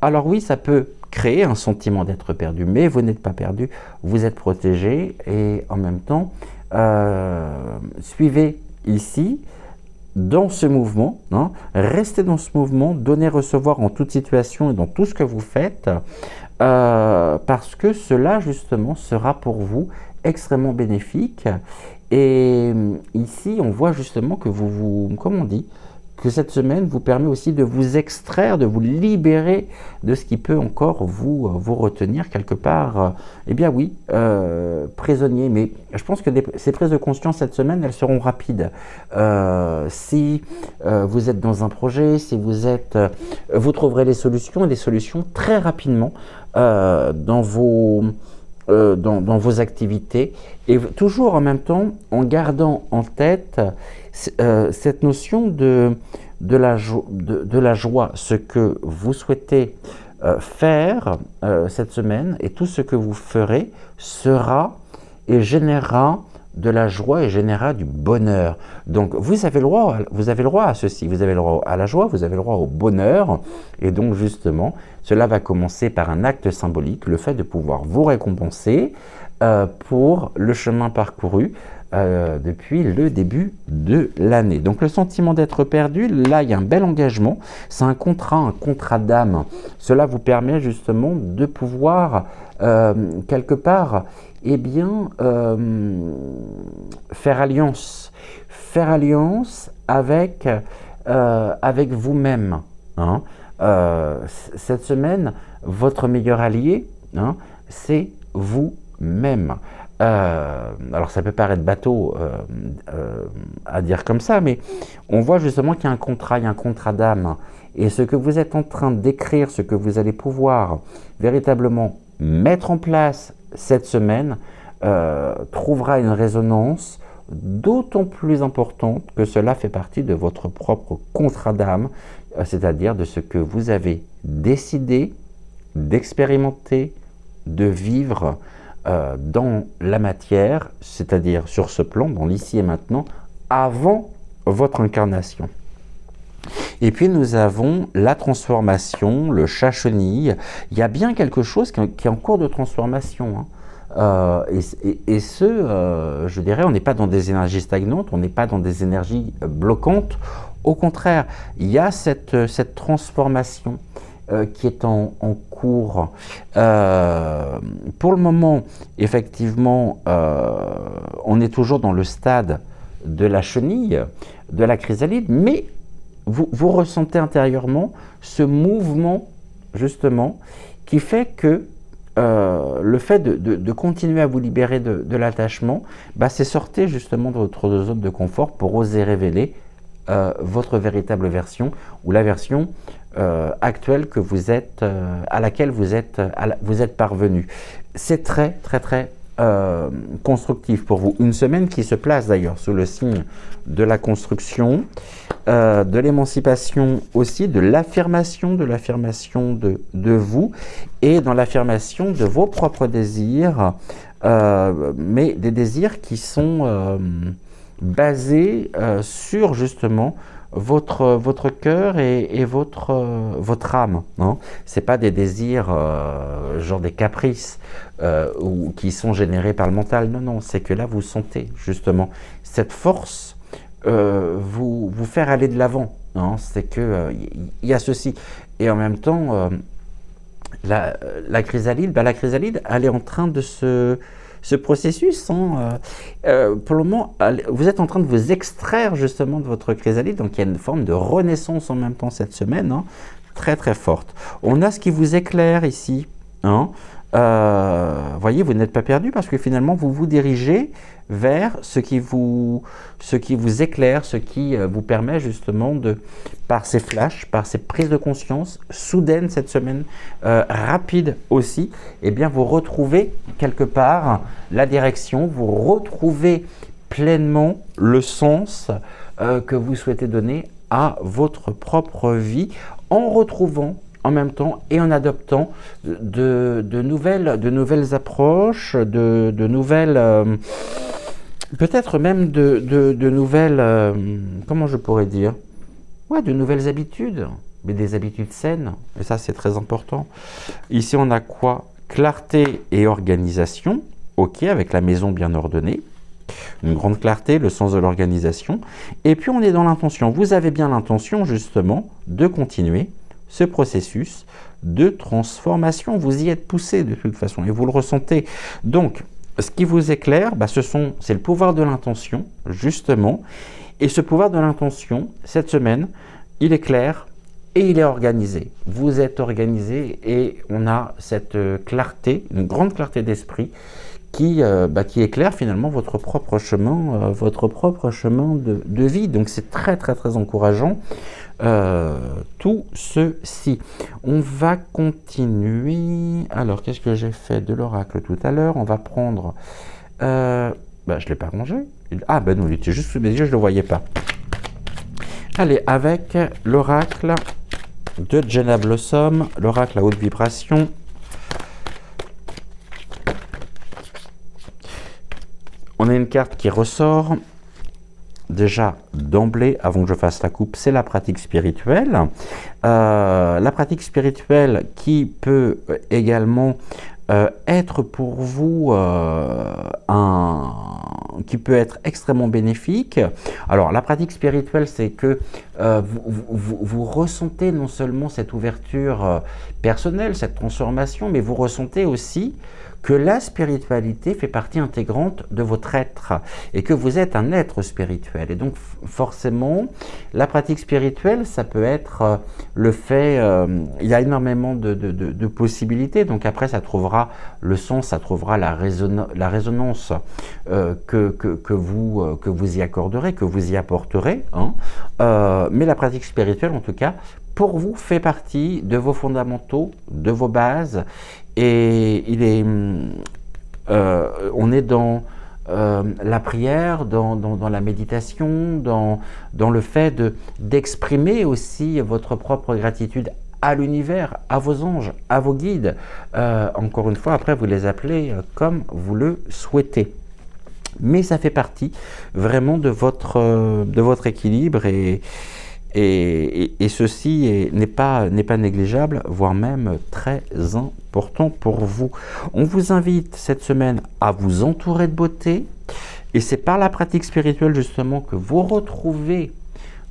Alors oui, ça peut créer un sentiment d'être perdu, mais vous n'êtes pas perdu, vous êtes protégé, et en même temps, suivez ici, dans ce mouvement, restez dans ce mouvement, donnez, recevoir en toute situation et dans tout ce que vous faites, parce que cela justement sera pour vous extrêmement bénéfique. Et ici, on voit justement que comme on dit, que cette semaine vous permet aussi de vous extraire, de vous libérer de ce qui peut encore vous retenir quelque part, prisonnier. Mais je pense que ces prises de conscience cette semaine, elles seront rapides. Si vous êtes dans un projet, vous trouverez les solutions, et des solutions très rapidement dans vos activités, et toujours en même temps en gardant en tête cette notion de la joie, ce que vous souhaitez faire cette semaine, et tout ce que vous ferez sera et générera de la joie et générera du bonheur. Donc vous avez le droit à ceci, vous avez le droit à la joie, vous avez le droit au bonheur, et donc justement cela va commencer par un acte symbolique, le fait de pouvoir vous récompenser pour le chemin parcouru depuis le début de l'année. Donc le sentiment d'être perdu, là il y a un bel engagement, c'est un contrat d'âme. Cela vous permet justement de pouvoir quelque part faire alliance avec vous-même. Cette semaine, votre meilleur allié, c'est vous-même. Alors ça peut paraître bateau à dire comme ça, mais on voit justement qu'il y a un contrat d'âme. Et ce que vous êtes en train d'écrire, ce que vous allez pouvoir véritablement mettre en place cette semaine, trouvera une résonance d'autant plus importante que cela fait partie de votre propre contrat d'âme, c'est-à-dire de ce que vous avez décidé d'expérimenter, de vivre dans la matière, c'est-à-dire sur ce plan, dans l'ici et maintenant, avant votre incarnation. Et puis nous avons la transformation, le chat-chenille. Il y a bien quelque chose qui est en cours de transformation. Je dirais, on n'est pas dans des énergies stagnantes, on n'est pas dans des énergies bloquantes. Au contraire, il y a cette transformation qui est en cours. Pour le moment, effectivement, on est toujours dans le stade de la chenille, de la chrysalide, mais vous ressentez intérieurement ce mouvement, justement, qui fait que le fait de continuer à vous libérer de l'attachement, c'est sortir justement de votre zone de confort pour oser révéler votre véritable version ou la version actuelle que vous êtes, à laquelle vous êtes parvenu. C'est très constructif pour vous. Une semaine qui se place d'ailleurs sous le signe de la construction, de l'émancipation aussi, de l'affirmation de vous et dans l'affirmation de vos propres désirs, mais des désirs qui sont basés sur justement votre cœur et votre âme. Hein. Ce n'est pas des désirs, genre des caprices, ou qui sont générés par le mental. Non, non, c'est que là, vous sentez justement cette force vous faire aller de l'avant. Hein. C'est qu'il y a ceci. Et en même temps, la chrysalide, la chrysalide, elle est en train de ce processus, hein, pour le moment, vous êtes en train de vous extraire justement de votre chrysalide, donc il y a une forme de renaissance en même temps cette semaine, hein, très forte. On a ce qui vous éclaire ici, hein, voyez, vous n'êtes pas perdu parce que finalement vous vous dirigez vers ce qui vous éclaire, ce qui vous permet justement par ces flashs, par ces prises de conscience soudaines cette semaine, rapide aussi, et bien vous retrouvez quelque part la direction, vous retrouvez pleinement le sens que vous souhaitez donner à votre propre vie en retrouvant en même temps et en adoptant de nouvelles approches, de nouvelles, peut-être même de nouvelles, comment je pourrais dire, ouais, de nouvelles habitudes, mais des habitudes saines, et ça c'est très important. Ici on a quoi? Clarté et organisation, ok, avec la maison bien ordonnée, une grande clarté, le sens de l'organisation, et puis on est dans l'intention. Vous avez bien l'intention justement de continuer ce processus de transformation. Vous y êtes poussé de toute façon et vous le ressentez. Donc, ce qui vous éclaire, c'est le pouvoir de l'intention, justement. Et ce pouvoir de l'intention, cette semaine, il est clair et il est organisé. Vous êtes organisé et on a cette clarté, une grande clarté d'esprit qui éclaire finalement votre propre chemin de vie. Donc, c'est très encourageant. Tout ceci. On va continuer. Alors, qu'est-ce que j'ai fait de l'oracle tout à l'heure? On va prendre... je ne l'ai pas rangé. Ah, non, il était juste sous mes yeux, je ne le voyais pas. Allez, avec l'oracle de Jenna Blossom, l'oracle à haute vibration. On a une carte qui ressort. Déjà, d'emblée, avant que je fasse la coupe, c'est la pratique spirituelle. La pratique spirituelle qui peut également être pour vous qui peut être extrêmement bénéfique. Alors, la pratique spirituelle, c'est que vous ressentez non seulement cette ouverture personnelle, cette transformation, mais vous ressentez aussi que la spiritualité fait partie intégrante de votre être et que vous êtes un être spirituel. Et donc forcément, la pratique spirituelle, ça peut être le fait, il y a énormément de possibilités, donc après ça trouvera le sens, ça trouvera la résonance que vous y accorderez, que vous y apporterez, hein. Mais la pratique spirituelle, en tout cas, pour vous, fait partie de vos fondamentaux, de vos bases, et on est dans la prière, dans la méditation, dans le fait d'exprimer aussi votre propre gratitude à l'univers, à vos anges, à vos guides. Encore une fois, après, vous les appelez comme vous le souhaitez. Mais ça fait partie vraiment de votre équilibre et Et ceci n'est pas négligeable, voire même très important pour vous. On vous invite cette semaine à vous entourer de beauté, et c'est par la pratique spirituelle justement que vous retrouvez,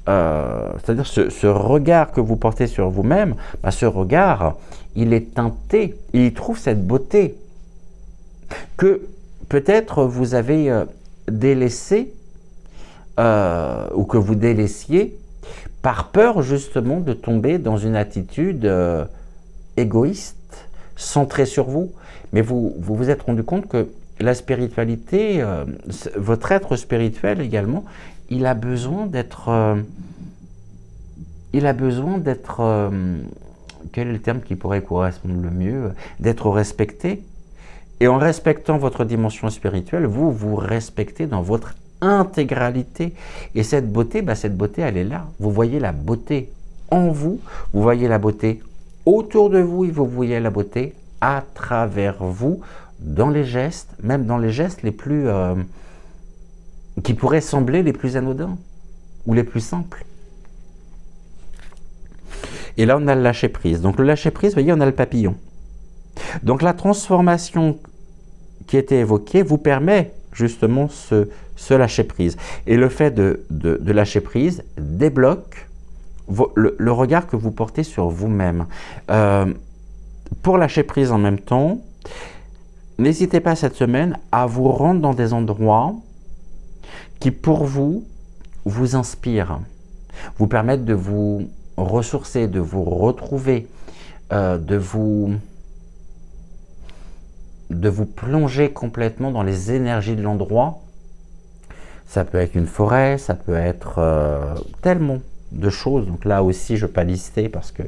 c'est-à-dire ce regard que vous portez sur vous-même, ce regard, il est teinté, et il trouve cette beauté que peut-être vous avez délaissée, ou que vous délaissiez, par peur justement de tomber dans une attitude égoïste, centrée sur vous. Mais vous vous êtes rendu compte que la spiritualité, votre être spirituel également, il a besoin d'être... quel est le terme qui pourrait correspondre le mieux? D'être respecté. Et en respectant votre dimension spirituelle, vous vous respectez dans votre intégralité. Et cette beauté, elle est là. Vous voyez la beauté en vous, vous voyez la beauté autour de vous, et vous voyez la beauté à travers vous, dans les gestes, même dans les gestes les plus... qui pourraient sembler les plus anodins, ou les plus simples. Et là, on a le lâcher-prise. Donc le lâcher-prise, vous voyez, on a le papillon. Donc la transformation qui était évoquée vous permet justement ce lâcher-prise. Et le fait de lâcher-prise débloque le regard que vous portez sur vous-même. Pour lâcher-prise en même temps, n'hésitez pas cette semaine à vous rendre dans des endroits qui pour vous inspirent, vous permettent de vous ressourcer, de vous retrouver, de vous plonger complètement dans les énergies de l'endroit. Ça peut être une forêt, ça peut être tellement de choses. Donc là aussi, je ne vais pas lister parce que...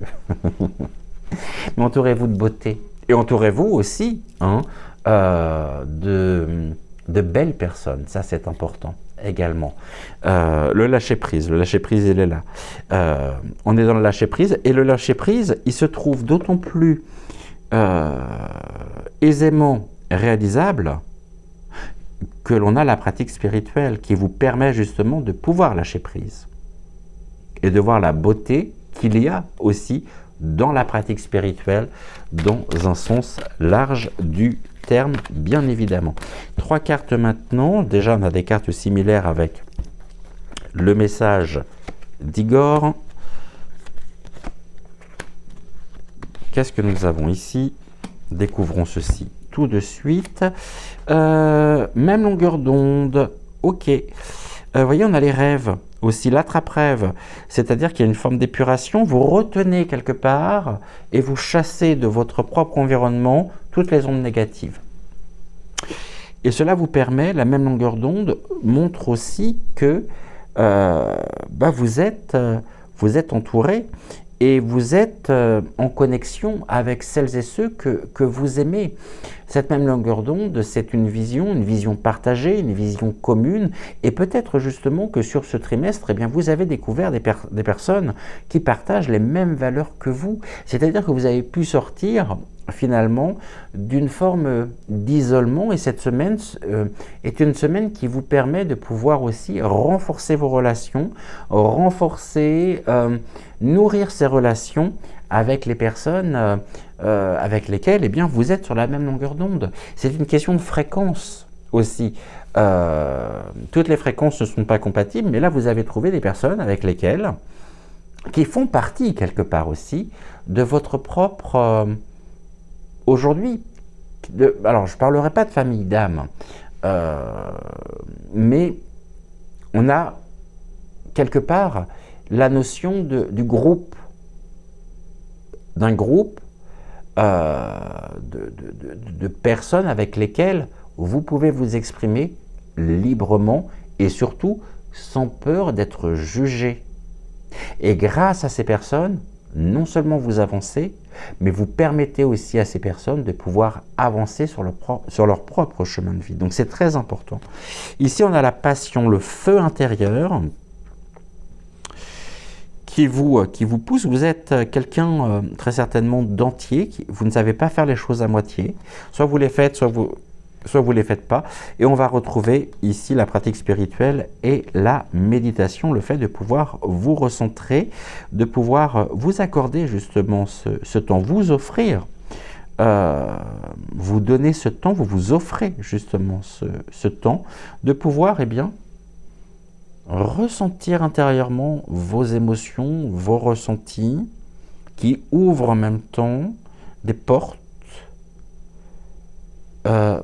Mais entourez-vous de beauté. Et entourez-vous aussi de belles personnes. Ça, c'est important également. Le lâcher-prise, il est là. On est dans le lâcher-prise. Et le lâcher-prise, il se trouve d'autant plus aisément réalisable que l'on a la pratique spirituelle qui vous permet justement de pouvoir lâcher prise et de voir la beauté qu'il y a aussi dans la pratique spirituelle dans un sens large du terme, bien évidemment. 3 cartes maintenant. Déjà, on a des cartes similaires avec le message d'Igor. Qu'est-ce que nous avons ici? Découvrons ceci tout de suite. Même longueur d'onde. Ok. Vous voyez, on a les rêves aussi, l'attrape-rêve. C'est-à-dire qu'il y a une forme d'épuration. Vous retenez quelque part et vous chassez de votre propre environnement toutes les ondes négatives. Et cela vous permet, la même longueur d'onde montre aussi que vous êtes entouré et vous êtes en connexion avec celles et ceux que vous aimez. Cette même longueur d'onde, c'est une vision partagée, une vision commune, et peut-être justement que sur ce trimestre, eh bien, vous avez découvert des personnes qui partagent les mêmes valeurs que vous. C'est-à-dire que vous avez pu sortir finalement d'une forme d'isolement, et cette semaine est une semaine qui vous permet de pouvoir aussi renforcer vos relations, nourrir ces relations avec les personnes avec lesquelles eh bien, vous êtes sur la même longueur d'onde. C'est une question de fréquence aussi. Toutes les fréquences ne sont pas compatibles, mais là vous avez trouvé des personnes avec lesquelles, qui font partie quelque part aussi de votre propre... aujourd'hui, alors je ne parlerai pas de famille d'âme, mais on a quelque part la notion du groupe, d'un groupe de personnes avec lesquelles vous pouvez vous exprimer librement et surtout sans peur d'être jugé. Et grâce à ces personnes, non seulement vous avancez, mais vous permettez aussi à ces personnes de pouvoir avancer sur leur propre chemin de vie. Donc c'est très important. Ici, on a la passion, le feu intérieur qui vous pousse. Vous êtes quelqu'un très certainement d'entier, vous ne savez pas faire les choses à moitié. Soit vous les faites, soit vous soit vous ne les faites pas. Et on va retrouver ici la pratique spirituelle et la méditation, le fait de pouvoir vous recentrer, de pouvoir vous accorder justement ce temps, vous offrir, vous donner ce temps, vous vous offrez justement ce temps de pouvoir, eh bien, ressentir intérieurement vos émotions, vos ressentis, qui ouvrent en même temps des portes,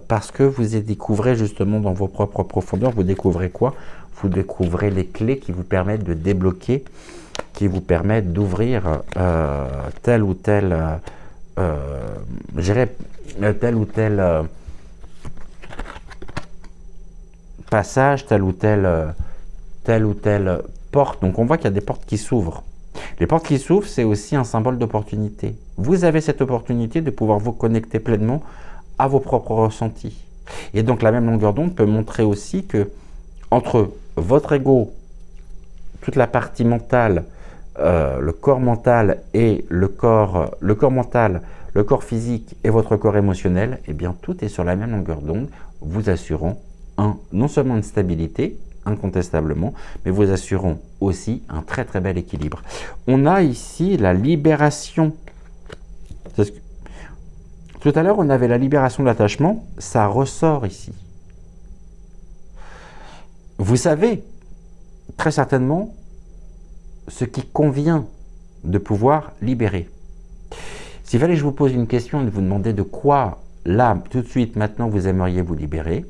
parce que vous y découvrez justement dans vos propres profondeurs, vous découvrez quoi? Vous découvrez les clés qui vous permettent de débloquer, qui vous permettent d'ouvrir tel ou tel, je dirais, tel ou tel passage, telle ou telle porte. Donc on voit qu'il y a des portes qui s'ouvrent. Les portes qui s'ouvrent, c'est aussi un symbole d'opportunité. Vous avez cette opportunité de pouvoir vous connecter pleinement à vos propres ressentis. Et donc la même longueur d'onde peut montrer aussi que entre votre ego, toute la partie mentale, le corps mental et le corps mental, le corps physique et votre corps émotionnel, eh bien tout est sur la même longueur d'onde, vous assurant non seulement une stabilité, incontestablement, mais vous assurant aussi un très très bel équilibre. On a ici la libération. Tout à l'heure, on avait la libération de l'attachement, ça ressort ici. Vous savez très certainement ce qui convient de pouvoir libérer. S'il fallait que je vous pose une question et vous demander de quoi, là, tout de suite, maintenant, vous aimeriez vous libérer,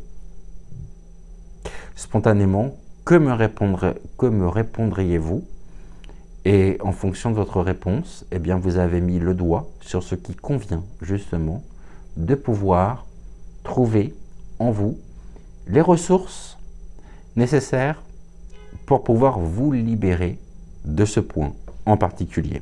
spontanément, que me répondriez-vous? Et en fonction de votre réponse, eh bien, vous avez mis le doigt sur ce qui convient justement de pouvoir trouver en vous les ressources nécessaires pour pouvoir vous libérer de ce point en particulier.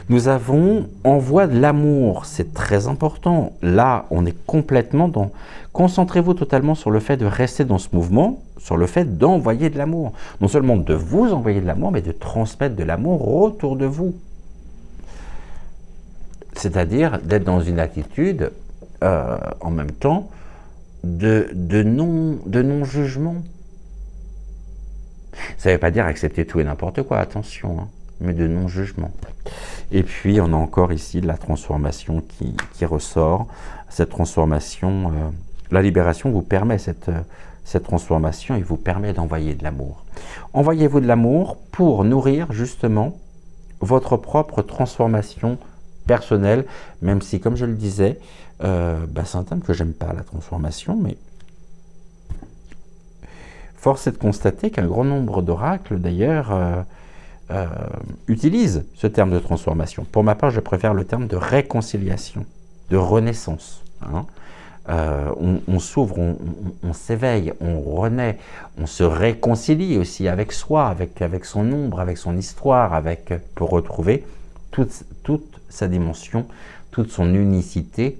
Nous avons envoi de l'amour, c'est très important. Là, on est complètement dans... Concentrez-vous totalement sur le fait de rester dans ce mouvement, sur le fait d'envoyer de l'amour. Non seulement de vous envoyer de l'amour, mais de transmettre de l'amour autour de vous. C'est-à-dire d'être dans une attitude, en même temps, de non-jugement. Ça ne veut pas dire accepter tout et n'importe quoi, attention, hein, mais de non-jugement. Et puis, on a encore ici la transformation qui ressort. Cette transformation, la libération vous permet cette transformation et vous permet d'envoyer de l'amour. Envoyez-vous de l'amour pour nourrir justement votre propre transformation personnelle, même si, comme je le disais, c'est un thème que j'aime pas, la transformation, mais force est de constater qu'un grand nombre d'oracles, d'ailleurs, utilisent ce terme de transformation. Pour ma part, je préfère le terme de réconciliation, de renaissance. Hein. On s'ouvre, on s'éveille, on renaît, on se réconcilie aussi avec soi, avec son ombre, avec son histoire, pour retrouver toute sa dimension, toute son unicité,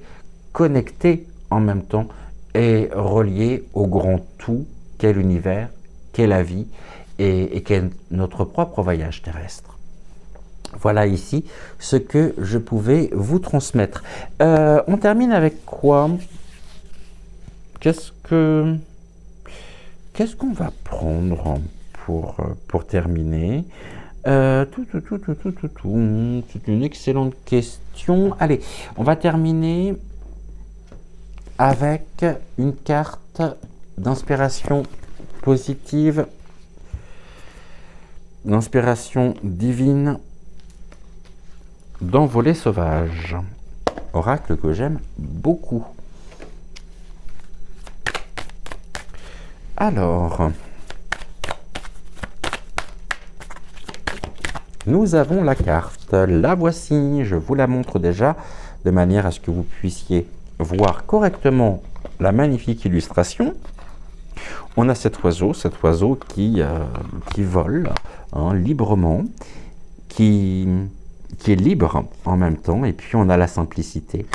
connectée en même temps et reliée au grand tout qu'est l'univers, qu'est la vie et qu'est notre propre voyage terrestre. Voilà ici ce que je pouvais vous transmettre. On termine avec quoi? Qu'est-ce qu'on va prendre pour terminer? C'est une excellente question. Allez, on va terminer avec une carte d'inspiration positive, d'inspiration divine d'envolée sauvage. Oracle que j'aime beaucoup. Alors, nous avons la carte. La voici, je vous la montre déjà de manière à ce que vous puissiez voir correctement la magnifique illustration. On a cet oiseau qui vole librement, qui est libre en même temps, et puis on a la simplicité.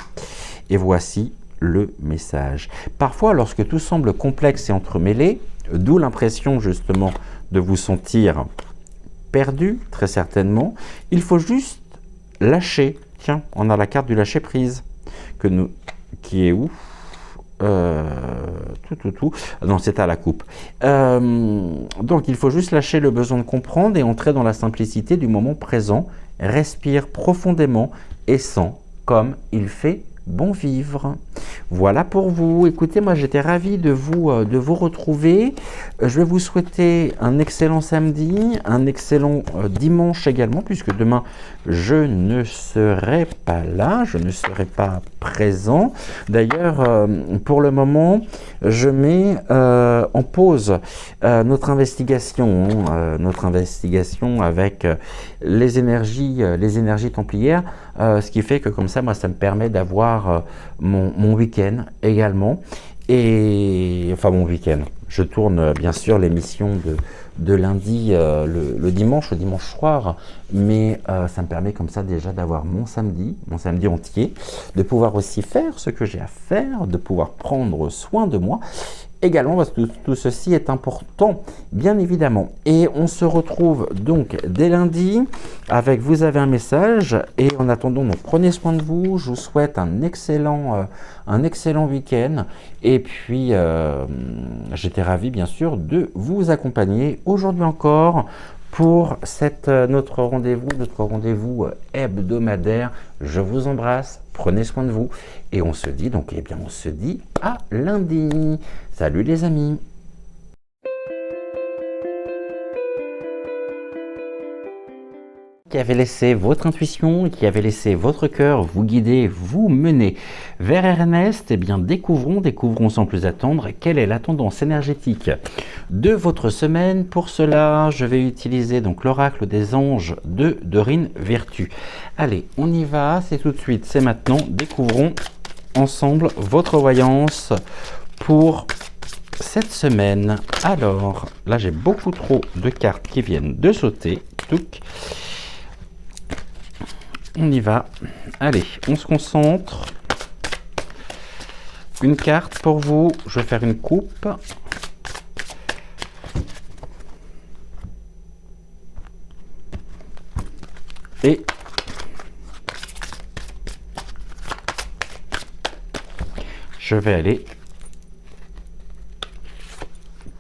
Et voici le message. Parfois, lorsque tout semble complexe et entremêlé, d'où l'impression justement de vous sentir perdu, très certainement, il faut juste lâcher. Tiens, on a la carte du lâcher prise, qui est où? Non, c'est à la coupe. Donc, il faut juste lâcher le besoin de comprendre et entrer dans la simplicité du moment présent. Respire profondément et sens comme il fait bon vivre. Voilà pour vous. Écoutez, moi j'étais ravi de vous retrouver. Je vais vous souhaiter un excellent samedi, un excellent dimanche également, puisque demain je ne serai pas là, je ne serai pas présent. D'ailleurs, pour le moment, je mets en pause notre investigation avec les énergies templières, ce qui fait que comme ça, moi, ça me permet d'avoir mon week-end également. Et enfin, mon week-end. Je tourne bien sûr l'émission de lundi, le dimanche soir, mais ça me permet comme ça déjà d'avoir mon samedi entier, de pouvoir aussi faire ce que j'ai à faire, de pouvoir prendre soin de moi. Également, parce que tout ceci est important, bien évidemment. Et on se retrouve donc dès lundi avec Vous avez un message. Et en attendant, donc, prenez soin de vous. Je vous souhaite un excellent week-end. Et puis, j'étais ravi, bien sûr, de vous accompagner aujourd'hui encore pour notre rendez-vous hebdomadaire. Je vous embrasse, prenez soin de vous et on se dit à lundi. Salut les amis. Qui avait laissé votre intuition, qui avait laissé votre cœur vous guider, vous mener vers Ernest, eh bien découvrons sans plus attendre quelle est la tendance énergétique de votre semaine. Pour cela, je vais utiliser donc l'oracle des anges de Dorine Vertu. Allez, on y va, c'est tout de suite, c'est maintenant. Découvrons ensemble votre voyance pour cette semaine. Alors, là j'ai beaucoup trop de cartes qui viennent de sauter. Touc. On y va. Allez, on se concentre. Une carte pour vous. Je vais faire une coupe. Et je vais aller.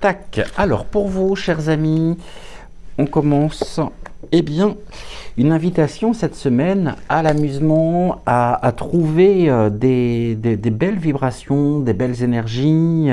Tac. Alors, pour vous, chers amis, on commence. Eh bien, une invitation cette semaine à l'amusement, à trouver des belles vibrations, des belles énergies,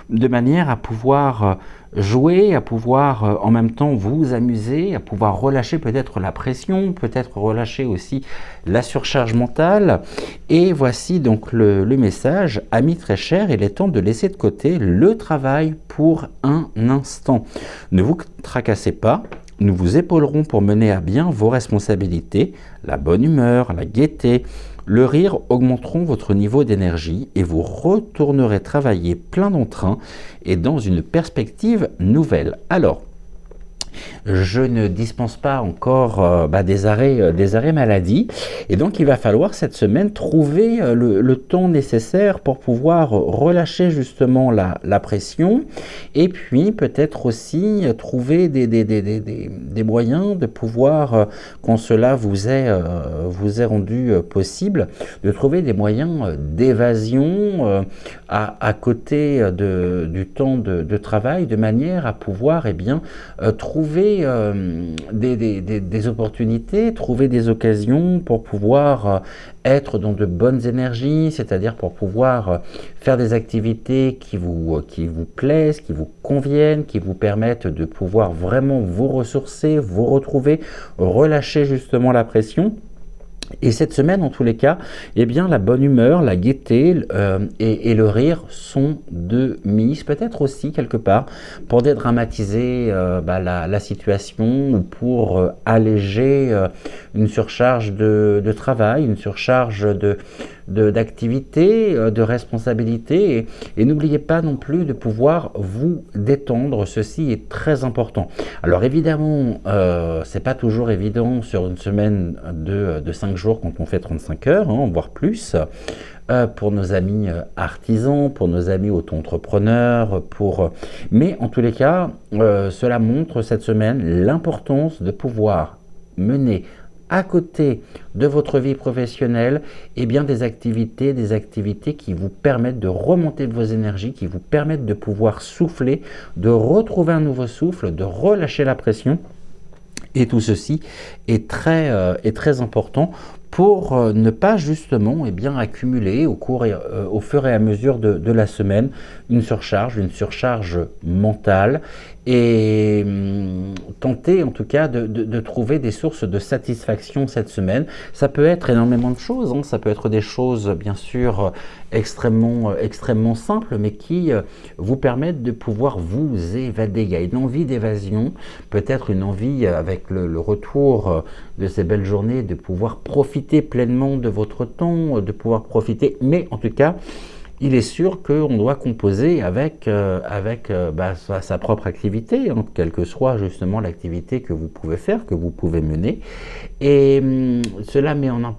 de manière à pouvoir jouer, à pouvoir en même temps vous amuser, à pouvoir relâcher peut-être la pression, peut-être relâcher aussi la surcharge mentale. Et voici donc le message. Amis très chers, il est temps de laisser de côté le travail pour un instant. Ne vous tracassez pas. Nous vous épaulerons pour mener à bien vos responsabilités. La bonne humeur, la gaieté, le rire augmenteront votre niveau d'énergie et vous retournerez travailler plein d'entrain et dans une perspective nouvelle. Alors, je ne dispense pas encore des arrêts maladie. Et donc, il va falloir cette semaine trouver le temps nécessaire pour pouvoir relâcher justement la pression. Et puis, peut-être aussi trouver des moyens de pouvoir, quand cela vous est rendu possible, de trouver des moyens d'évasion à côté du temps de travail, de manière à pouvoir trouver des opportunités, trouver des occasions pour pouvoir être dans de bonnes énergies, c'est-à-dire pour pouvoir faire des activités qui vous plaisent, qui vous conviennent, qui vous permettent de pouvoir vraiment vous ressourcer, vous retrouver, relâcher justement la pression. Et cette semaine, en tous les cas, eh bien, la bonne humeur, la gaieté et le rire sont de mise, peut-être aussi quelque part, pour dédramatiser la situation ou pour alléger une surcharge de travail, une surcharge d'activité, de responsabilité. Et n'oubliez pas non plus de pouvoir vous détendre, ceci est très important. Alors évidemment, c'est pas toujours évident sur une semaine de 5 jours quand on fait 35 heures, voire plus, pour nos amis artisans, pour nos amis auto-entrepreneurs, mais en tous les cas, cela montre cette semaine l'importance de pouvoir mener à côté de votre vie professionnelle, eh bien des activités qui vous permettent de remonter vos énergies, qui vous permettent de pouvoir souffler, de retrouver un nouveau souffle, de relâcher la pression. Et tout ceci est très important pour ne pas justement accumuler au fur et à mesure de la semaine une surcharge mentale et tenter en tout cas de trouver des sources de satisfaction cette semaine. Ça peut être énormément de choses, hein. Ça peut être des choses bien sûr extrêmement simples, mais qui vous permettent de pouvoir vous évader. Il y a une envie d'évasion, peut-être une envie avec le retour de ces belles journées, de pouvoir profiter pleinement de votre temps, de pouvoir profiter, mais en tout cas, il est sûr qu'on doit composer avec sa propre activité, hein, quelle que soit justement l'activité que vous pouvez faire, que vous pouvez mener. Et cela met en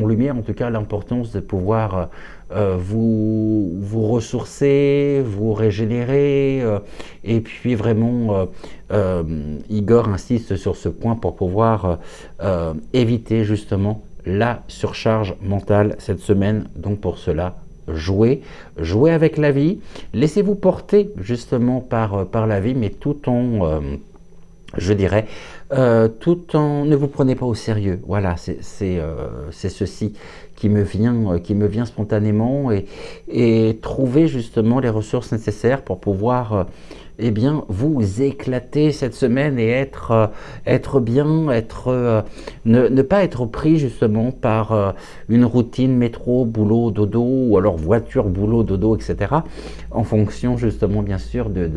lumière en tout cas l'importance de pouvoir vous ressourcer, vous régénérer. Et puis vraiment, Igor insiste sur ce point pour pouvoir éviter justement la surcharge mentale cette semaine. Donc pour cela, jouez avec la vie, laissez-vous porter justement par la vie, mais tout en, ne vous prenez pas au sérieux. Voilà, c'est ceci qui me vient spontanément, et trouver justement les ressources nécessaires pour pouvoir vous éclater cette semaine et être bien, ne pas être pris justement par une routine métro, boulot, dodo, ou alors voiture, boulot, dodo, etc. en fonction justement bien sûr de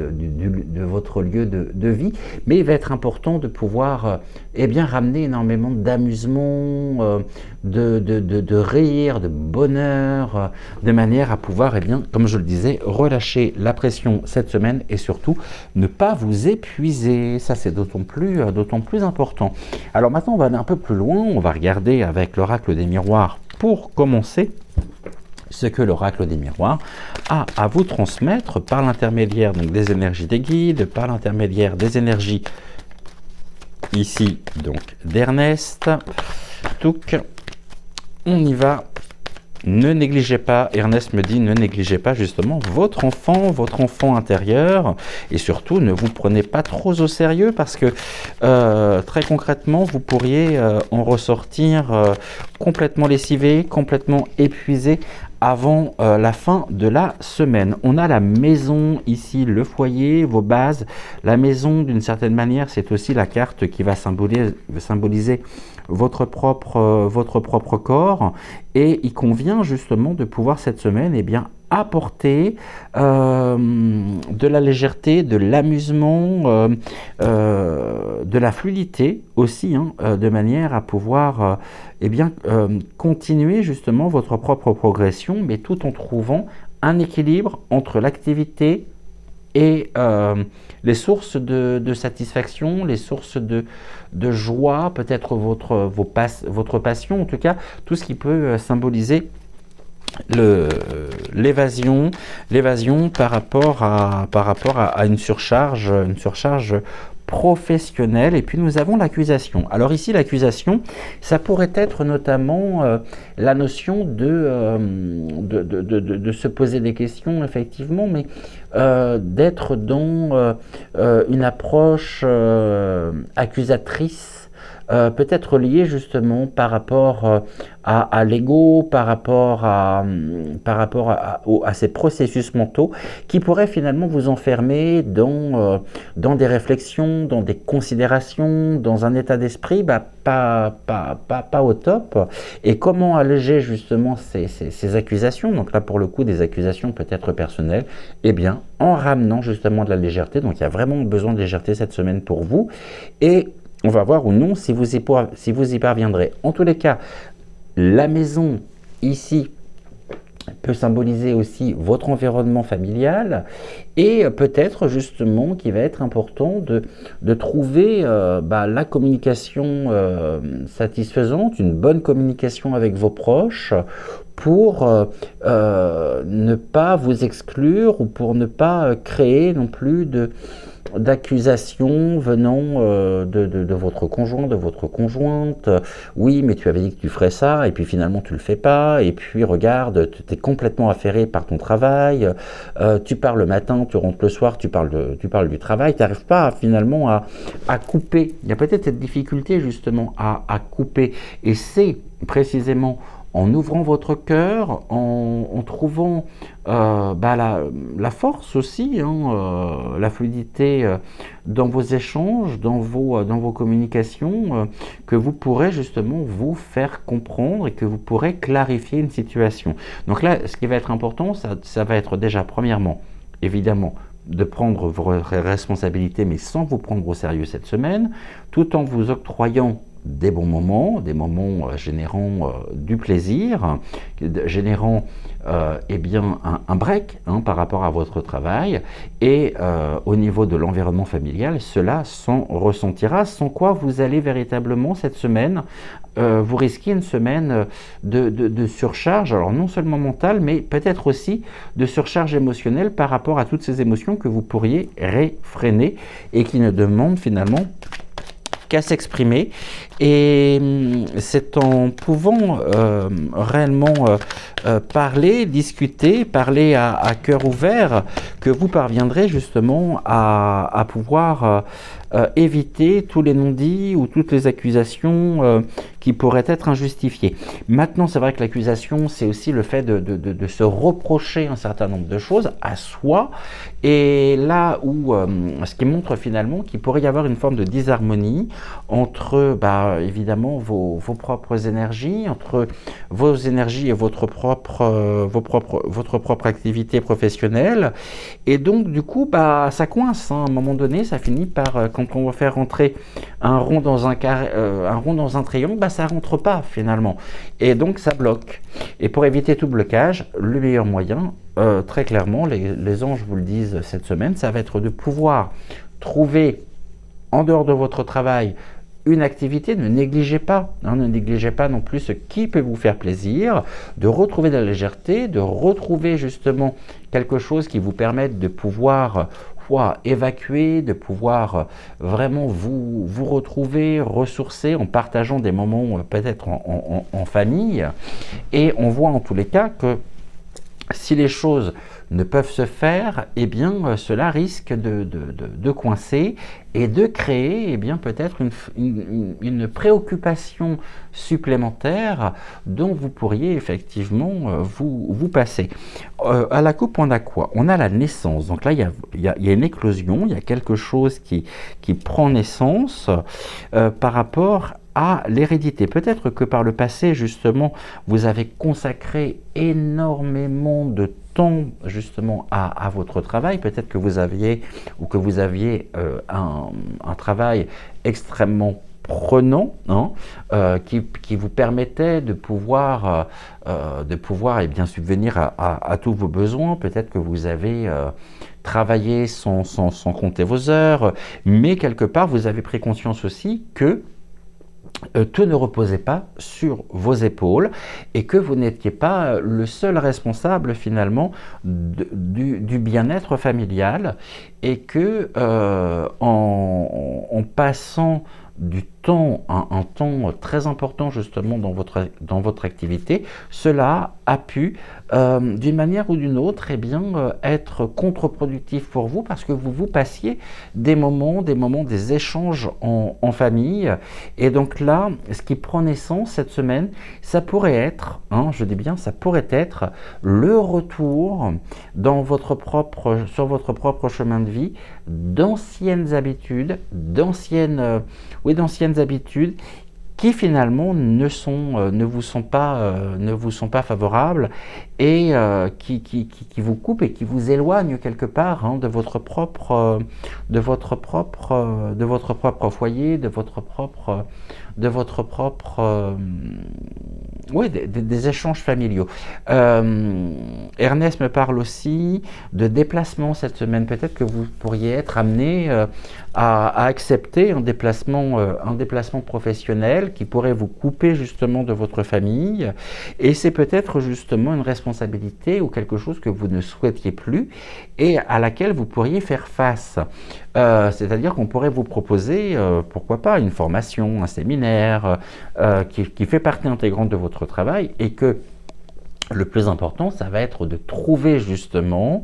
votre lieu de vie. Mais il va être important de pouvoir ramener énormément d'amusement, de rire, de bonheur, de manière à pouvoir, comme je le disais, relâcher la pression cette semaine et surtout ne pas vous épuiser. Ça, c'est d'autant plus important. Alors maintenant, on va aller un peu plus loin. On va regarder avec l'oracle des miroirs pour commencer ce que l'oracle des miroirs a à vous transmettre par l'intermédiaire donc des énergies des guides, par l'intermédiaire des énergies ici donc d'Ernest. Donc, on y va. Ne négligez pas, Ernest me dit, ne négligez pas justement votre enfant intérieur, et surtout ne vous prenez pas trop au sérieux parce que très concrètement vous pourriez en ressortir complètement lessivé, complètement épuisé avant la fin de la semaine. On a la maison ici, le foyer, vos bases. La maison, d'une certaine manière, c'est aussi la carte qui va symboliser votre propre corps, et il convient justement de pouvoir cette semaine apporter de la légèreté, de l'amusement, de la fluidité aussi, de manière à pouvoir continuer justement votre propre progression, mais tout en trouvant un équilibre entre l'activité et les sources de satisfaction, les sources de joie, peut-être votre passion, en tout cas tout ce qui peut symboliser l'évasion par rapport à une surcharge professionnelle. Et puis nous avons l'accusation. Alors ici, l'accusation, ça pourrait être notamment la notion de se poser des questions, effectivement, mais d'être dans une approche accusatrice, peut-être lié justement par rapport à l'ego, par rapport à ces processus mentaux qui pourraient finalement vous enfermer dans des réflexions, dans des considérations, dans un état d'esprit pas au top. Et comment alléger justement ces accusations, donc là pour le coup des accusations peut-être personnelles, en ramenant justement de la légèreté. Donc il y a vraiment besoin de légèreté cette semaine pour vous, et on va voir ou non si vous y parviendrez. En tous les cas, la maison ici peut symboliser aussi votre environnement familial, et peut-être justement qu'il va être important de trouver la communication satisfaisante, une bonne communication avec vos proches, pour ne pas vous exclure ou pour ne pas créer non plus d'accusations venant de votre conjoint, de votre conjointe. Oui, mais tu avais dit que tu ferais ça, et puis finalement tu le fais pas, et puis regarde, tu es complètement affairé par ton travail, tu pars le matin, tu rentres le soir, tu parles du travail, tu n'arrives pas finalement à couper. Il y a peut-être cette difficulté justement à couper, et c'est précisément en ouvrant votre cœur, en trouvant la force aussi, la fluidité dans vos échanges, dans vos communications, que vous pourrez justement vous faire comprendre et que vous pourrez clarifier une situation. Donc là, ce qui va être important, ça va être déjà, premièrement, évidemment, de prendre vos responsabilités, mais sans vous prendre au sérieux cette semaine, tout en vous octroyant des bons moments, des moments générant du plaisir, générant un break par rapport à votre travail, et au niveau de l'environnement familial, cela s'en ressentira, sans quoi vous allez véritablement cette semaine, vous risquez une semaine de surcharge, alors non seulement mentale, mais peut-être aussi de surcharge émotionnelle par rapport à toutes ces émotions que vous pourriez réfréner et qui ne demandent finalement qu'à s'exprimer, et c'est en pouvant réellement parler, discuter, parler à cœur ouvert que vous parviendrez justement à pouvoir éviter tous les non-dits ou toutes les accusations qui pourraient être injustifiées. Maintenant, c'est vrai que l'accusation, c'est aussi le fait de se reprocher un certain nombre de choses à soi, et là où ce qui montre finalement qu'il pourrait y avoir une forme de disharmonie entre évidemment vos propres énergies, entre vos énergies et votre propre activité professionnelle, et donc du coup ça coince, à un moment donné, ça finit par, quand on va faire rentrer un rond dans un carré, un rond dans un triangle, ça rentre pas finalement, et donc ça bloque. Et pour éviter tout blocage, le meilleur moyen, très clairement, les anges vous le disent cette semaine, ça va être de pouvoir trouver en dehors de votre travail une activité. Ne négligez pas non plus ce qui peut vous faire plaisir, de retrouver de la légèreté, de retrouver justement quelque chose qui vous permette de pouvoir évacuer, de pouvoir vraiment vous retrouver, ressourcer en partageant des moments peut-être en famille. Et on voit en tous les cas que si les choses ne peuvent se faire, cela risque de coincer et de créer peut-être une préoccupation supplémentaire dont vous pourriez effectivement vous passer. À la coupe, on a quoi? On a la naissance. Donc là, il y a une éclosion, il y a quelque chose qui prend naissance par rapport à l'hérédité. Peut-être que par le passé, justement, vous avez consacré énormément de temps justement à votre travail. Peut-être que vous aviez un travail extrêmement prenant, qui vous permettait de pouvoir subvenir à tous vos besoins. Peut-être que vous avez travaillé sans compter vos heures, mais quelque part vous avez pris conscience aussi que tout ne reposait pas sur vos épaules et que vous n'étiez pas le seul responsable finalement du bien-être familial, et que en passant du temps, un temps très important justement dans votre activité, cela a pu d'une manière ou d'une autre être contre-productif pour vous, parce que vous passiez des moments, des échanges en famille. Et donc là, ce qui prend naissance cette semaine, ça pourrait être, je dis bien, ça pourrait être le retour sur votre propre chemin de vie d'anciennes habitudes, d'anciennes habitudes qui finalement ne vous sont pas favorables, et qui vous coupe et qui vous éloigne quelque part de votre propre, de votre propre foyer, de votre propre, oui, des échanges familiaux. Ernest me parle aussi de déplacement cette semaine. Peut-être que vous pourriez être amené à accepter un déplacement professionnel qui pourrait vous couper justement de votre famille. Et c'est peut-être justement une responsabilité ou quelque chose que vous ne souhaitiez plus et à laquelle vous pourriez faire face. C'est-à-dire qu'on pourrait vous proposer, pourquoi pas, une formation, un séminaire qui fait partie intégrante de votre travail et que le plus important, ça va être de trouver justement,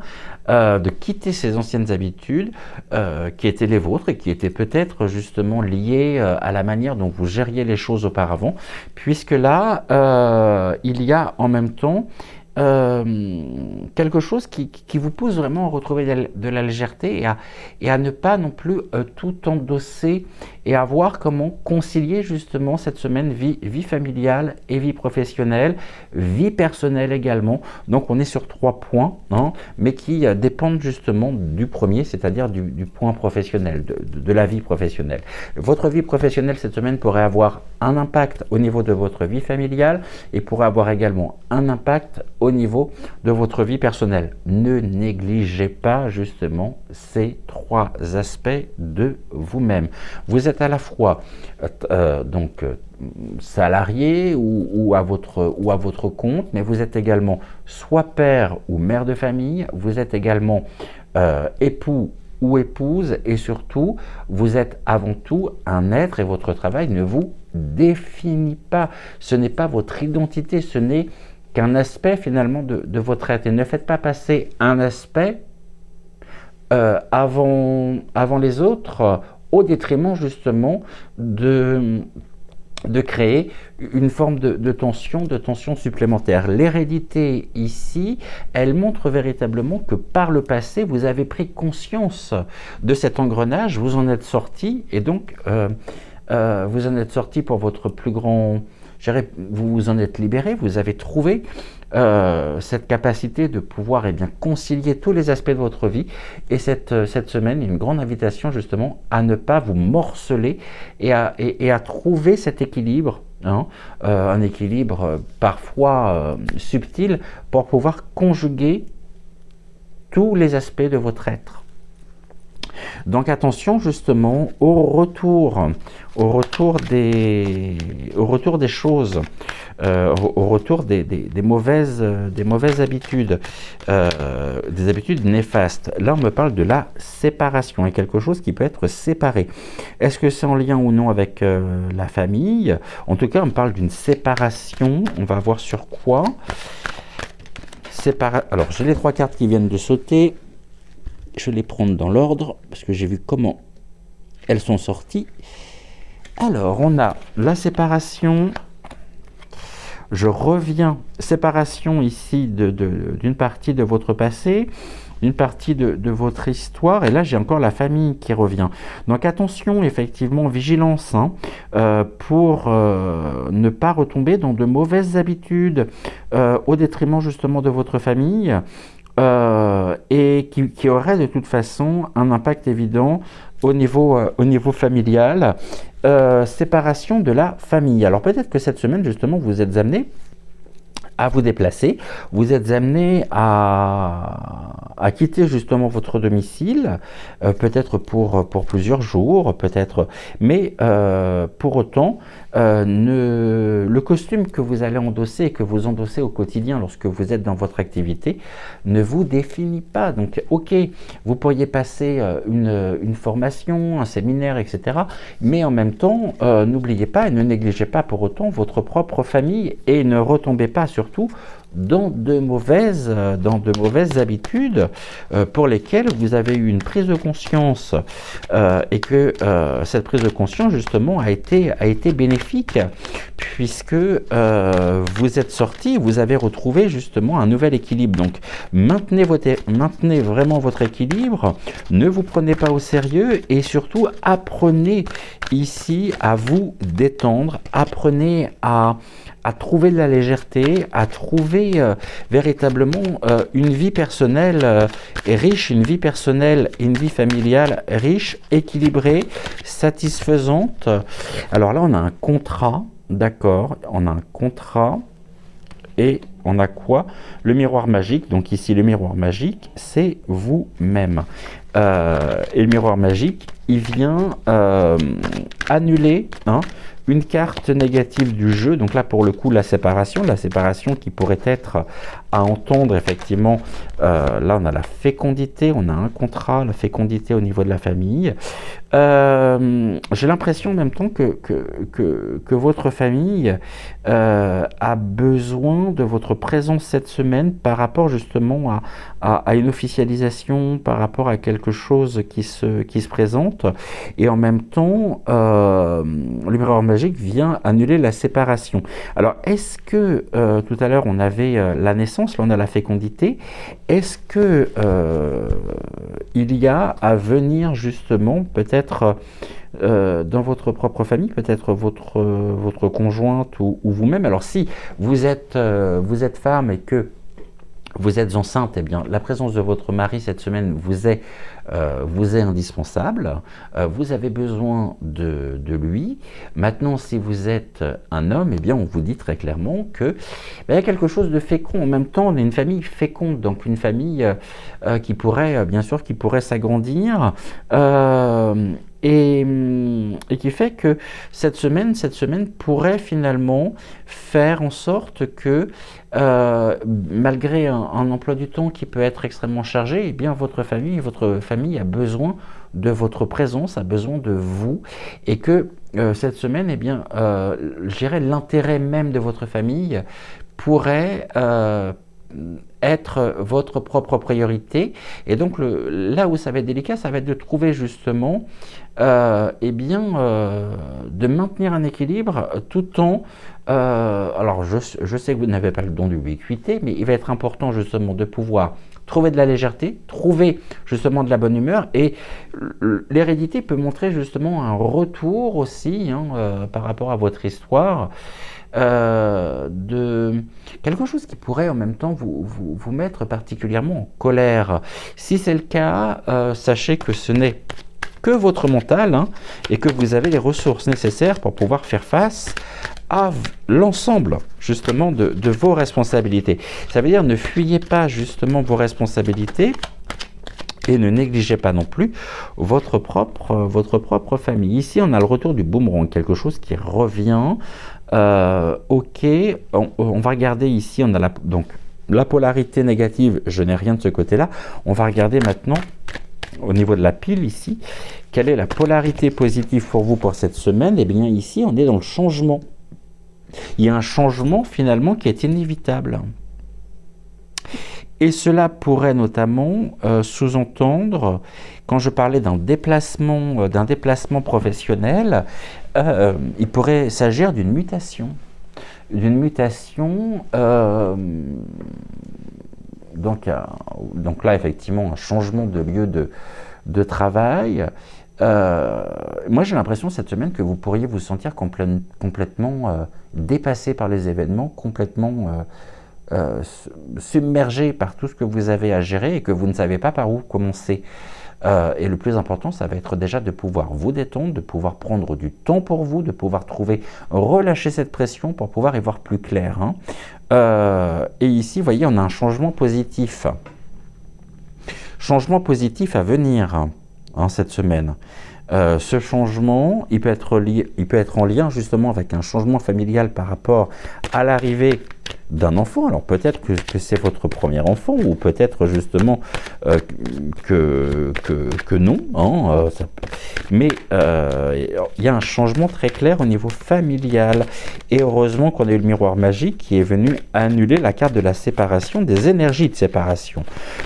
de quitter ces anciennes habitudes qui étaient les vôtres et qui étaient peut-être justement liées à la manière dont vous gériez les choses auparavant, puisque là, il y a en même temps quelque chose qui vous pousse vraiment à retrouver de la légèreté et à ne pas non plus tout endosser et à voir comment concilier justement cette semaine vie familiale et vie professionnelle, vie personnelle également. Donc on est sur 3 points, mais qui dépendent justement du premier, c'est-à-dire du point professionnel, de la vie professionnelle. Votre vie professionnelle cette semaine pourrait avoir un impact au niveau de votre vie familiale et pourrait avoir également un impact au niveau de votre vie personnelle. Ne négligez pas justement ces 3 aspects de vous-même. Vous êtes à la fois salarié ou à votre compte, mais vous êtes également soit père ou mère de famille, vous êtes également époux ou épouse, et surtout, vous êtes avant tout un être et votre travail ne vous définit pas. Ce n'est pas votre identité, ce n'est qu'un aspect finalement de votre être. Et ne faites pas passer un aspect avant les autres au détriment justement de créer une forme de tension supplémentaire. L'hérédité ici, elle montre véritablement que par le passé, vous avez pris conscience de cet engrenage, vous en êtes sorti et donc vous en êtes sorti pour votre plus grand... Vous vous en êtes libéré, vous avez trouvé cette capacité de pouvoir concilier tous les aspects de votre vie. Et cette semaine, une grande invitation justement à ne pas vous morceler et à trouver cet équilibre, un équilibre parfois subtil pour pouvoir conjuguer tous les aspects de votre être. Donc attention justement au retour des choses, au retour des mauvaises habitudes, des habitudes néfastes. Là, on me parle de la séparation et quelque chose qui peut être séparé. Est-ce que c'est en lien ou non avec la famille? En tout cas, on me parle d'une séparation. On va voir sur quoi. Alors, j'ai les 3 cartes qui viennent de sauter. Je vais les prendre dans l'ordre parce que j'ai vu comment elles sont sorties. Alors, on a la séparation. Je reviens, séparation ici d'une partie de votre passé, d'une partie de votre histoire. Et là, j'ai encore la famille qui revient. Donc, attention, effectivement, vigilance pour ne pas retomber dans de mauvaises habitudes au détriment justement de votre famille. Et qui aurait de toute façon un impact évident au niveau familial, séparation de la famille. Alors peut-être que cette semaine justement vous êtes amené à vous déplacer, vous êtes amené à quitter justement votre domicile, peut-être pour plusieurs jours, peut-être, mais pour autant, le costume que vous allez endosser et que vous endossez au quotidien lorsque vous êtes dans votre activité ne vous définit pas. Donc, ok, vous pourriez passer une formation, un séminaire, etc. Mais en même temps, n'oubliez pas et ne négligez pas pour autant votre propre famille et ne retombez pas surtout dans de mauvaises habitudes pour lesquelles vous avez eu une prise de conscience et que cette prise de conscience justement a été bénéfique puisque vous êtes sorti, vous avez retrouvé justement un nouvel équilibre. Donc maintenez vraiment votre équilibre, ne vous prenez pas au sérieux et surtout apprenez ici à vous détendre, apprenez à à trouver de la légèreté, à trouver véritablement une vie personnelle riche, une vie personnelle et une vie familiale riche, équilibrée, satisfaisante. Alors là, on a un contrat, d'accord, on a un contrat. Et on a quoi? Le miroir magique. Donc ici, le miroir magique, c'est vous-même. Et le miroir magique, il vient annuler une carte négative du jeu. Donc là, pour le coup, la séparation qui pourrait être à entendre, effectivement. Là, on a la fécondité, on a un contrat, la fécondité au niveau de la famille. J'ai l'impression en même temps que votre famille a besoin de votre présence cette semaine par rapport justement à une officialisation, par rapport à quelque chose qui se présente. Et en même temps, le miroir magique vient annuler la séparation. Alors, est-ce que, tout à l'heure, on avait la naissance, là on a la fécondité, est-ce que il y a à venir justement, peut-être dans votre propre famille, peut-être votre conjointe ou vous-même. Alors si vous êtes femme et que vous êtes enceinte, eh bien la présence de votre mari cette semaine vous est indispensable. Vous avez besoin de lui. Maintenant, si vous êtes un homme, eh bien on vous dit très clairement que il y a quelque chose de fécond. En même temps, on est une famille féconde, donc une famille qui pourrait, bien sûr, qui pourrait s'agrandir. Et qui fait que cette semaine pourrait finalement faire en sorte que, malgré un emploi du temps qui peut être extrêmement chargé, eh bien votre famille a besoin de votre présence, a besoin de vous, et que cette semaine, eh bien, je dirais l'intérêt même de votre famille pourrait être votre propre priorité. Et donc là où ça va être délicat, ça va être de trouver justement de maintenir un équilibre tout en alors je sais que vous n'avez pas le don d'ubiquité, mais il va être important justement de pouvoir trouver de la légèreté, trouver justement de la bonne humeur, et l'hérédité peut montrer justement un retour aussi par rapport à votre histoire, de quelque chose qui pourrait en même temps vous mettre particulièrement en colère. Si c'est le cas, sachez que ce n'est que votre mental et que vous avez les ressources nécessaires pour pouvoir faire face à l'ensemble justement de vos responsabilités. Ça veut dire ne fuyez pas justement vos responsabilités et ne négligez pas non plus votre propre famille. Ici, on a le retour du boomerang, quelque chose qui revient. Ok, on va regarder ici, on a donc la polarité négative, je n'ai rien de ce côté-là. On va regarder maintenant au niveau de la pile ici, quelle est la polarité positive pour vous pour cette semaine? Eh bien ici, on est dans le changement. Il y a un changement finalement qui est inévitable. Et cela pourrait notamment sous-entendre, quand je parlais d'un déplacement professionnel, il pourrait s'agir d'une mutation. Donc là, effectivement, un changement de lieu de travail. Moi, j'ai l'impression cette semaine que vous pourriez vous sentir complètement dépassé par les événements, complètement submergé par tout ce que vous avez à gérer et que vous ne savez pas par où commencer. Et le plus important, ça va être déjà de pouvoir vous détendre, de pouvoir prendre du temps pour vous, de pouvoir relâcher cette pression pour pouvoir y voir plus clair. Et ici, vous voyez, on a un changement positif. Changement positif à venir cette semaine. Ce changement, il peut être en lien justement avec un changement familial par rapport à l'arrivée d'un enfant. Alors peut-être que c'est votre premier enfant, ou peut-être justement que non. Mais il y a un changement très clair au niveau familial. Et heureusement qu'on a eu le miroir magique qui est venu annuler la carte de la séparation, des énergies de séparation.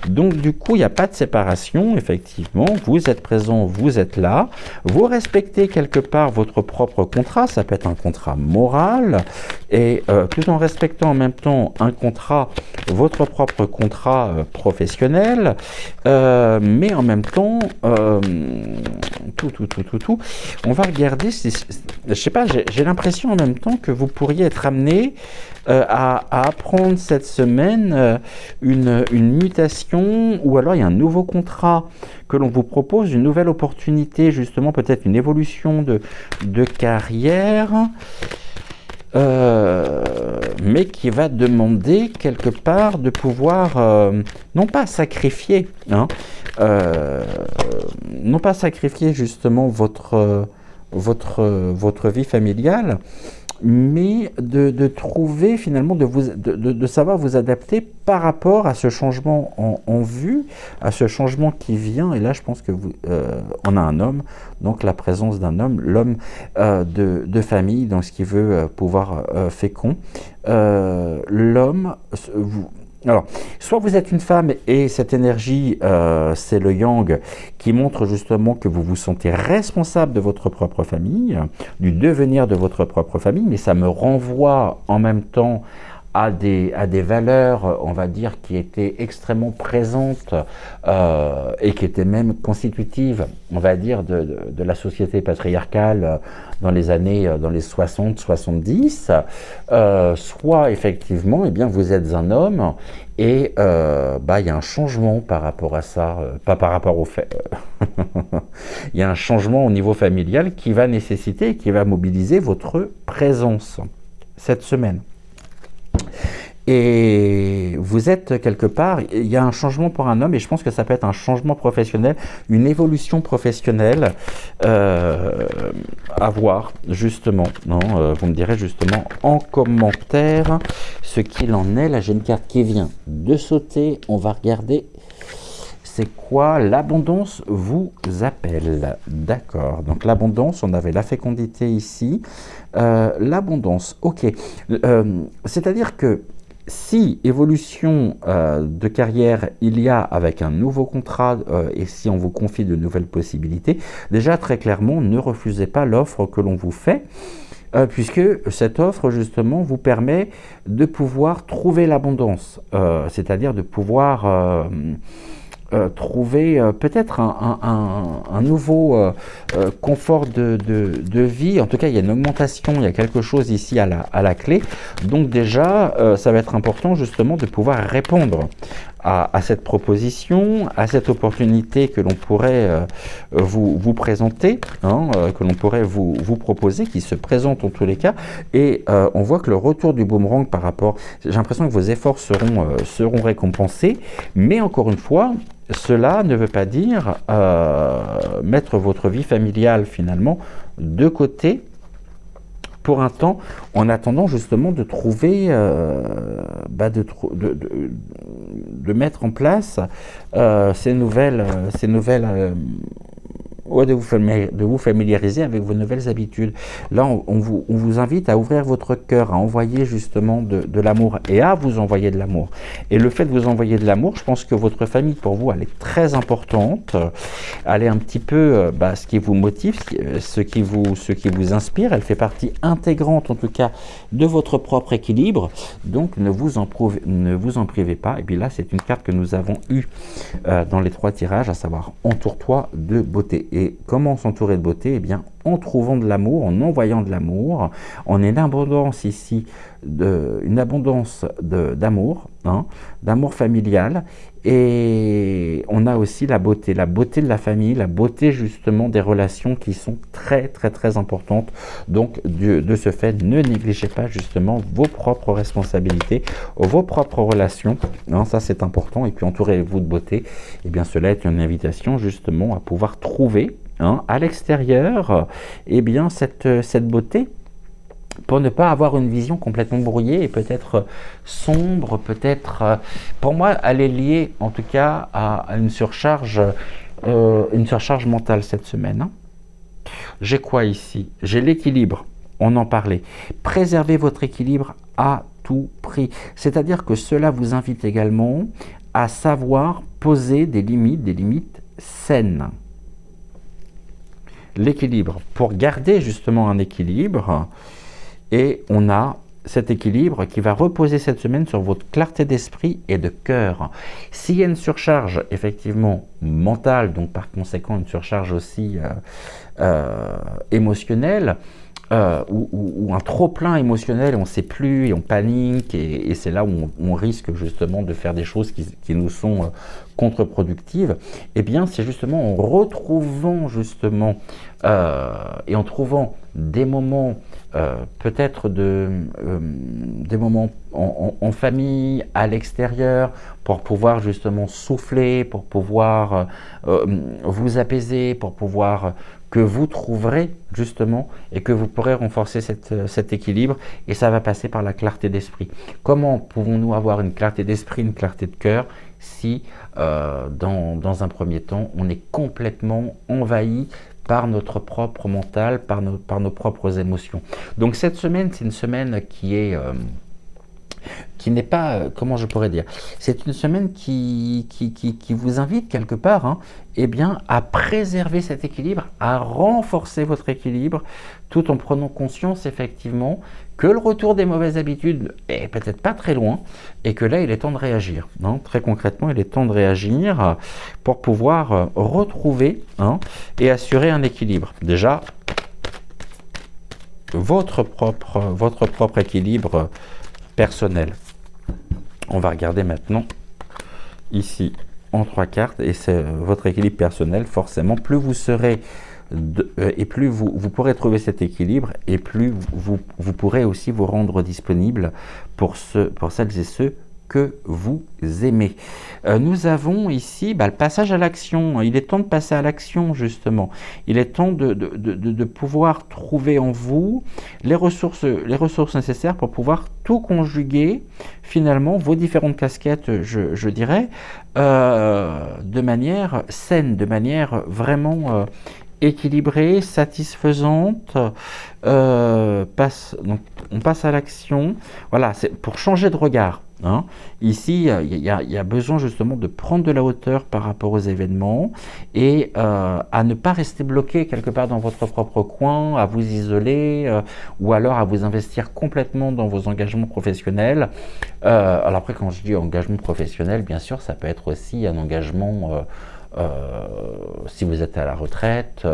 Donc du coup, il n'y a pas de séparation, effectivement. Vous êtes présent, vous êtes là. Vous respectez quelque part votre propre contrat. Ça peut être un contrat moral. Et tout en respectant en même temps un contrat, votre propre contrat professionnel, mais en même temps, on va regarder, je sais pas, j'ai l'impression en même temps que vous pourriez être amené à apprendre cette semaine une mutation, ou alors il y a un nouveau contrat que l'on vous propose, une nouvelle opportunité, justement peut-être une évolution de carrière, mais qui va demander quelque part de pouvoir, non pas sacrifier, hein, non pas sacrifier justement votre vie familiale, mais de trouver finalement, de savoir vous adapter par rapport à ce changement en vue, à ce changement qui vient. Et là, je pense que on a un homme, donc la présence d'un homme, l'homme de famille, dans ce qui veut pouvoir fécond. L'homme, alors, soit vous êtes une femme et cette énergie, c'est le yang qui montre justement que vous vous sentez responsable de votre propre famille, du devenir de votre propre famille, mais ça me renvoie en même temps à des valeurs, on va dire, qui étaient extrêmement présentes et qui étaient même constitutives, on va dire, de la société patriarcale dans les années, dans les 60-70, soit effectivement, eh bien, vous êtes un homme et il y a un changement par rapport à ça, pas par rapport au fait, il y a un changement au niveau familial qui va nécessiter, qui va mobiliser votre présence cette semaine. Et vous êtes quelque part, il y a un changement pour un homme, et je pense que ça peut être un changement professionnel, une évolution professionnelle à voir, justement. Non, vous me direz justement en commentaire ce qu'il en est. Là, j'ai une carte qui vient de sauter. On va regarder. C'est quoi? L'abondance vous appelle. D'accord. Donc l'abondance, on avait la fécondité ici. L'abondance, ok. C'est-à-dire que si évolution de carrière il y a avec un nouveau contrat et si on vous confie de nouvelles possibilités, déjà très clairement, ne refusez pas l'offre que l'on vous fait. Puisque cette offre, justement, vous permet de pouvoir trouver l'abondance, c'est-à-dire de pouvoir trouver peut-être un nouveau confort de vie. En tout cas, il y a une augmentation, il y a quelque chose ici à la clé. Donc déjà, ça va être important justement de pouvoir répondre à cette proposition, à cette opportunité que l'on pourrait vous présenter, hein, que l'on pourrait vous proposer, qui se présente en tous les cas. Et on voit que le retour du boomerang par rapport... J'ai l'impression que vos efforts seront récompensés, mais encore une fois, cela ne veut pas dire mettre votre vie familiale finalement de côté pour un temps, en attendant justement de trouver, de mettre en place ces nouvelles de vous familiariser avec vos nouvelles habitudes. Là, on vous invite à ouvrir votre cœur, à envoyer justement de l'amour et à vous envoyer de l'amour. Et le fait de vous envoyer de l'amour, je pense que votre famille, pour vous, elle est très importante. Elle est un petit peu ce qui vous motive, ce qui vous inspire. Elle fait partie intégrante, en tout cas, de votre propre équilibre. Donc, ne vous en privez pas. Et puis là, c'est une carte que nous avons eue dans les 3 tirages, à savoir « Entoure-toi de beauté ». Et comment s'entourer de beauté? Eh bien, en trouvant de l'amour, en envoyant de l'amour. On a une abondance ici, une abondance d'amour, hein, d'amour familial. Et on a aussi la beauté de la famille, la beauté justement des relations qui sont très très très importantes. Donc de ce fait, ne négligez pas justement vos propres responsabilités, vos propres relations, hein, ça c'est important. Et puis entourez-vous de beauté. Et bien cela est une invitation justement à pouvoir trouver, hein, à l'extérieur, eh bien cette beauté, pour ne pas avoir une vision complètement brouillée et peut-être sombre, peut-être... pour moi, elle est liée en tout cas à une surcharge mentale cette semaine. Hein. J'ai quoi ici? J'ai l'équilibre, on en parlait. Préservez votre équilibre à tout prix. C'est-à-dire que cela vous invite également à savoir poser des limites saines. L'équilibre. Pour garder justement un équilibre, et on a cet équilibre qui va reposer cette semaine sur votre clarté d'esprit et de cœur. S'il y a une surcharge effectivement mentale, donc par conséquent une surcharge aussi émotionnelle, ou un trop-plein émotionnel, on ne sait plus et on panique, et c'est là où on risque justement de faire des choses qui nous sont contre-productives, et bien c'est justement en retrouvant justement et en trouvant des moments peut-être des moments en famille, à l'extérieur, pour pouvoir justement souffler, pour pouvoir vous apaiser, pour pouvoir que vous trouverez justement et que vous pourrez renforcer cet équilibre, et ça va passer par la clarté d'esprit. Comment pouvons-nous avoir une clarté d'esprit, une clarté de cœur si dans un premier temps on est complètement envahi par notre propre mental, par nos propres émotions. Donc cette semaine, c'est une semaine qui n'est pas, comment je pourrais dire, c'est une semaine qui vous invite quelque part eh bien, à préserver cet équilibre, à renforcer votre équilibre, tout en prenant conscience effectivement que le retour des mauvaises habitudes est peut-être pas très loin, et que là il est temps de réagir. Très concrètement, il est temps de réagir pour pouvoir retrouver et assurer un équilibre. Déjà, votre propre équilibre personnel. On va regarder maintenant ici en 3 cartes, et c'est votre équilibre personnel. Forcément, plus vous serez et plus vous pourrez trouver cet équilibre, et plus vous pourrez aussi vous rendre disponible pour celles et ceux que vous aimez. Nous avons ici le passage à l'action. Il est temps de passer à l'action justement. Il est temps de pouvoir trouver en vous les ressources nécessaires pour pouvoir tout conjuguer finalement, vos différentes casquettes, je dirais, de manière saine, de manière vraiment équilibrée, satisfaisante. Donc on passe à l'action. Voilà, c'est pour changer de regard. Ici, il y a besoin justement de prendre de la hauteur par rapport aux événements, et à ne pas rester bloqué quelque part dans votre propre coin, à vous isoler, ou alors à vous investir complètement dans vos engagements professionnels. Alors après, quand je dis engagement professionnel, bien sûr, ça peut être aussi un engagement si vous êtes à la retraite,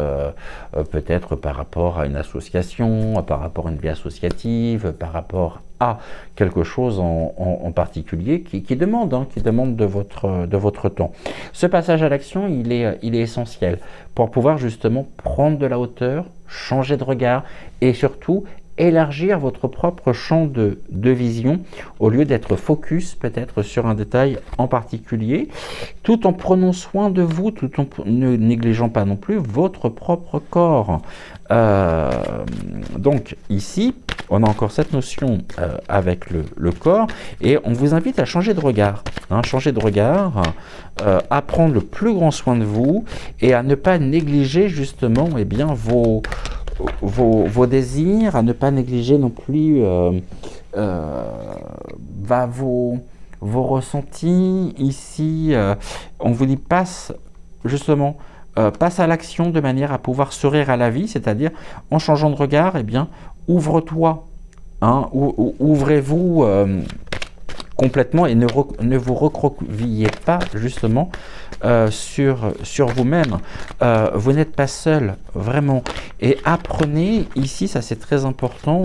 peut-être par rapport à une association, par rapport à une vie associative, par rapport à quelque chose en particulier qui demande de votre temps. Ce passage à l'action, il est essentiel pour pouvoir justement prendre de la hauteur, changer de regard, et surtout élargir votre propre champ de vision, au lieu d'être focus peut-être sur un détail en particulier, tout en prenant soin de vous, tout en ne négligeant pas non plus votre propre corps. Donc ici, on a encore cette notion avec le corps, et on vous invite à changer de regard, à prendre le plus grand soin de vous, et à ne pas négliger justement vos désirs, à ne pas négliger non plus vos ressentis. Ici, on vous dit passe à l'action de manière à pouvoir sourire à la vie, c'est-à-dire en changeant de regard, ouvre-toi, ouvrez-vous complètement, et ne vous recroquevillez pas justement sur vous-même. Vous n'êtes pas seul, vraiment, et apprenez ici, ça c'est très important,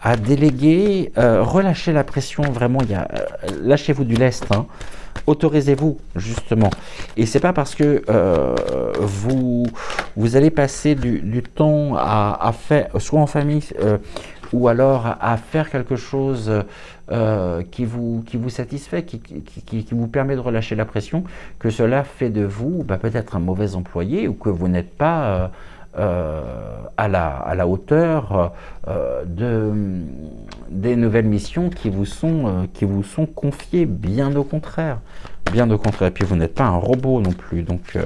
à déléguer, relâcher la pression, vraiment, lâchez-vous du lest, autorisez-vous justement, et c'est pas parce que vous allez passer du temps à faire, soit en famille, ou alors à faire quelque chose qui vous satisfait, qui vous permet de relâcher la pression, que cela fait de vous peut-être un mauvais employé, ou que vous n'êtes pas à la hauteur des nouvelles missions qui vous sont confiées, bien au contraire. Et puis vous n'êtes pas un robot non plus, donc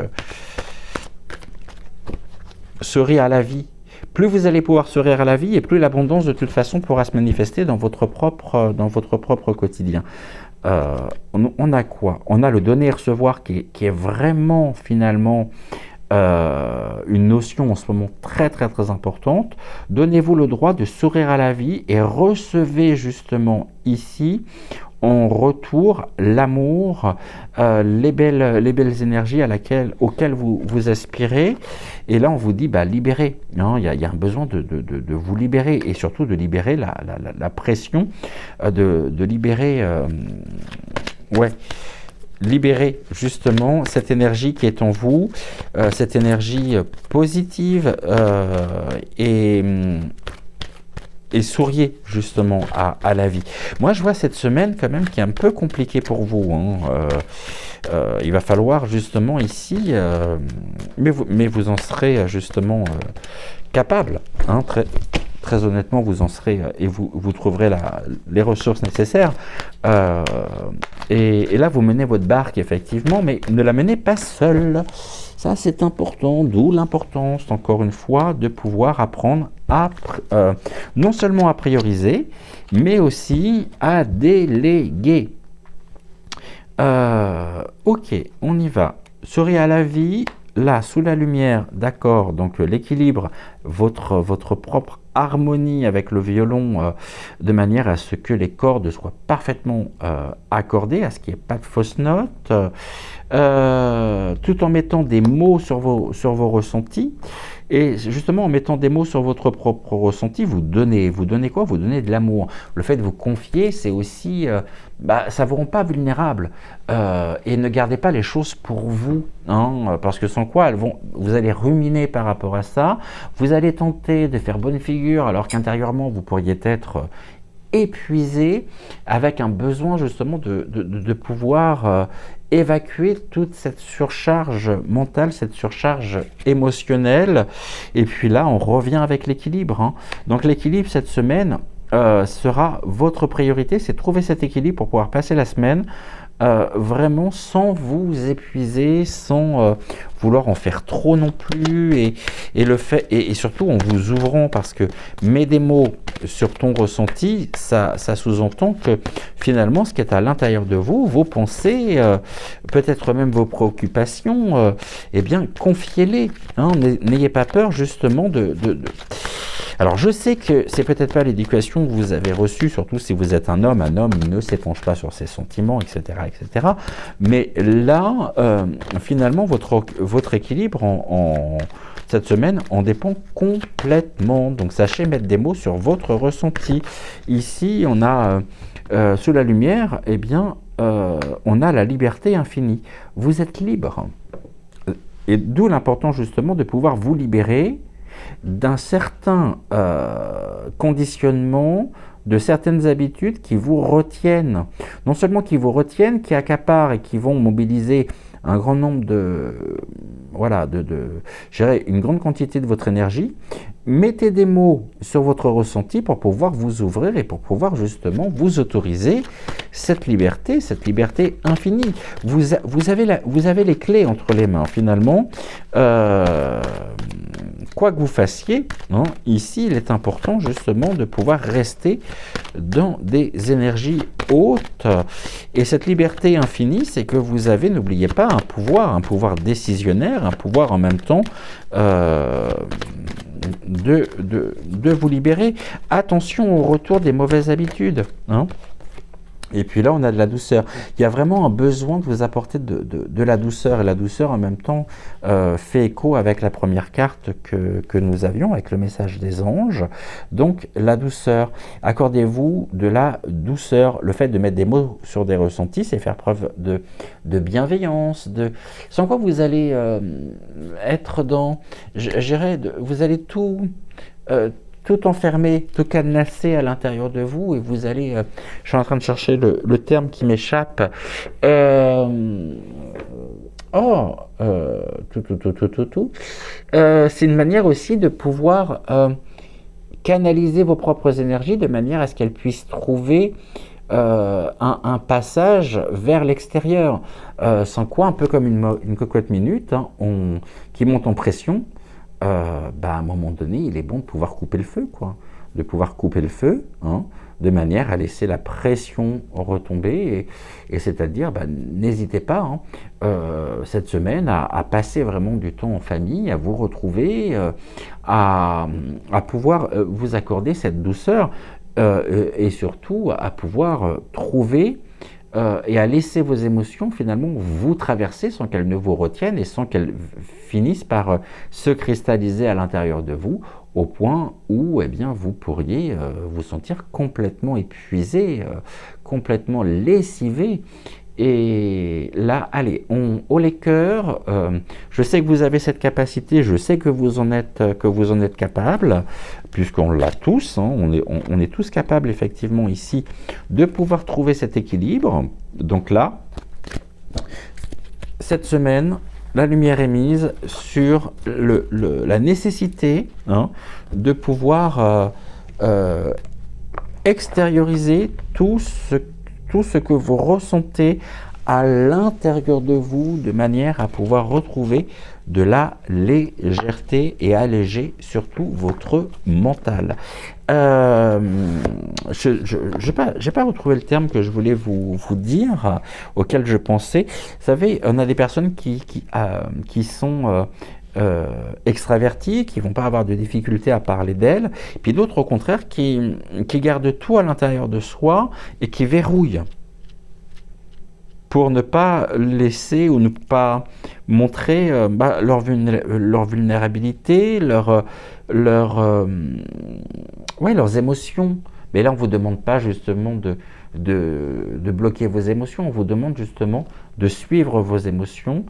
sourire à la vie. Plus vous allez pouvoir sourire à la vie, et plus l'abondance de toute façon pourra se manifester dans votre propre quotidien. On a quoi? On a le donner et recevoir qui est vraiment finalement une notion en ce moment très très très importante. Donnez-vous le droit de sourire à la vie et recevez justement ici en retour l'amour, les belles énergies auxquelles vous aspirez. Et là, on vous dit, bah, libérez. Il y a un besoin de vous libérer et surtout de libérer la pression, de libérer... ouais. Libérez justement cette énergie qui est en vous, cette énergie positive et souriez justement à la vie. Moi, je vois cette semaine quand même qui est un peu compliquée pour vous. Il va falloir justement ici, mais vous en serez justement capable. Très honnêtement, vous en serez et vous trouverez les ressources nécessaires. Et là, vous menez votre barque, effectivement, mais ne la menez pas seule. Ça, c'est important, d'où l'importance, encore une fois, de pouvoir apprendre à non seulement à prioriser, mais aussi à déléguer. Ok, on y va. Sourire à la vie, là, sous la lumière, d'accord, donc l'équilibre, votre propre harmonie avec le violon, de manière à ce que les cordes soient parfaitement accordées, à ce qu'il n'y ait pas de fausses notes, tout en mettant des mots sur vos ressentis. Et justement, en mettant des mots sur votre propre ressenti, vous donnez quoi? Vous donnez de l'amour. Le fait de vous confier, c'est aussi, ça vous rend pas vulnérable. Et ne gardez pas les choses pour vous, parce que sans quoi, vous allez ruminer par rapport à ça. Vous allez tenter de faire bonne figure, alors qu'intérieurement, vous pourriez être épuisé, avec un besoin justement de pouvoir évacuer toute cette surcharge mentale, cette surcharge émotionnelle. Et puis là, on revient avec l'équilibre. Donc l'équilibre cette semaine sera votre priorité, c'est trouver cet équilibre pour pouvoir passer la semaine vraiment sans vous épuiser, sans vouloir en faire trop non plus, et surtout en vous ouvrant, parce que mets des mots sur ton ressenti, ça sous-entend que finalement ce qui est à l'intérieur de vous, vos pensées, peut-être même vos préoccupations, eh bien confiez-les, n'ayez pas peur justement Alors je sais que c'est peut-être pas l'éducation que vous avez reçue, surtout si vous êtes un homme ne s'épanche pas sur ses sentiments, etc. etc. Mais là, finalement, votre équilibre cette semaine en dépend complètement. Donc sachez mettre des mots sur votre ressenti. Ici, on a, sous la lumière, eh bien, on a la liberté infinie. Vous êtes libre. Et d'où l'importance justement de pouvoir vous libérer d'un certain conditionnement, de certaines habitudes qui vous retiennent. Non seulement qui vous retiennent, qui accaparent et qui vont mobiliser un grand nombre je dirais une grande quantité de votre énergie. Mettez des mots sur votre ressenti pour pouvoir vous ouvrir et pour pouvoir justement vous autoriser cette liberté infinie. Vous avez les clés entre les mains finalement. Quoi que vous fassiez, ici il est important justement de pouvoir rester dans des énergies hautes. Et cette liberté infinie, c'est que vous avez, n'oubliez pas, un pouvoir décisionnaire, un pouvoir en même temps de vous libérer. Attention au retour des mauvaises habitudes. Et puis là, on a de la douceur. Il y a vraiment un besoin de vous apporter de la douceur. Et la douceur, en même temps, fait écho avec la première carte que nous avions, avec le message des anges. Donc, la douceur. Accordez-vous de la douceur. Le fait de mettre des mots sur des ressentis, c'est faire preuve de bienveillance. Sans quoi vous allez être dans... vous allez tout enfermé, tout cadenassé à l'intérieur de vous, et vous allez... je suis en train de chercher le terme qui m'échappe. C'est une manière aussi de pouvoir canaliser vos propres énergies de manière à ce qu'elles puissent trouver un passage vers l'extérieur. Sans quoi, un peu comme une cocotte minute, qui monte en pression, à un moment donné, il est bon de pouvoir couper le feu, quoi. de pouvoir couper le feu, hein, de manière à laisser la pression retomber, et c'est-à-dire, n'hésitez pas, hein, cette semaine à passer vraiment du temps en famille, à vous retrouver, à pouvoir vous accorder cette douceur, et surtout à pouvoir trouver et à laisser vos émotions finalement vous traverser sans qu'elles ne vous retiennent et sans qu'elles finissent par se cristalliser à l'intérieur de vous, au point où eh bien, vous pourriez vous sentir complètement épuisé, complètement lessivé. Et là, allez, on haut les cœurs. Je sais que vous avez cette capacité, je sais que vous en êtes capable, puisqu'on l'a tous, hein, on est tous capables effectivement ici de pouvoir trouver cet équilibre. Donc là, cette semaine, la lumière est mise sur la nécessité, hein, de pouvoir extérioriser tout ce que vous ressentez à l'intérieur de vous, de manière à pouvoir retrouver de la légèreté et alléger surtout votre mental. Je n'ai pas retrouvé le terme que je voulais vous dire, auquel je pensais. Vous savez, on a des personnes qui sont extraverties, qui vont pas avoir de difficulté à parler d'elles, puis d'autres au contraire qui gardent tout à l'intérieur de soi et qui verrouillent pour ne pas laisser ou ne pas montrer leur vulnérabilité, leurs émotions. Mais là, on ne vous demande pas justement de bloquer vos émotions, on vous demande justement de suivre vos émotions.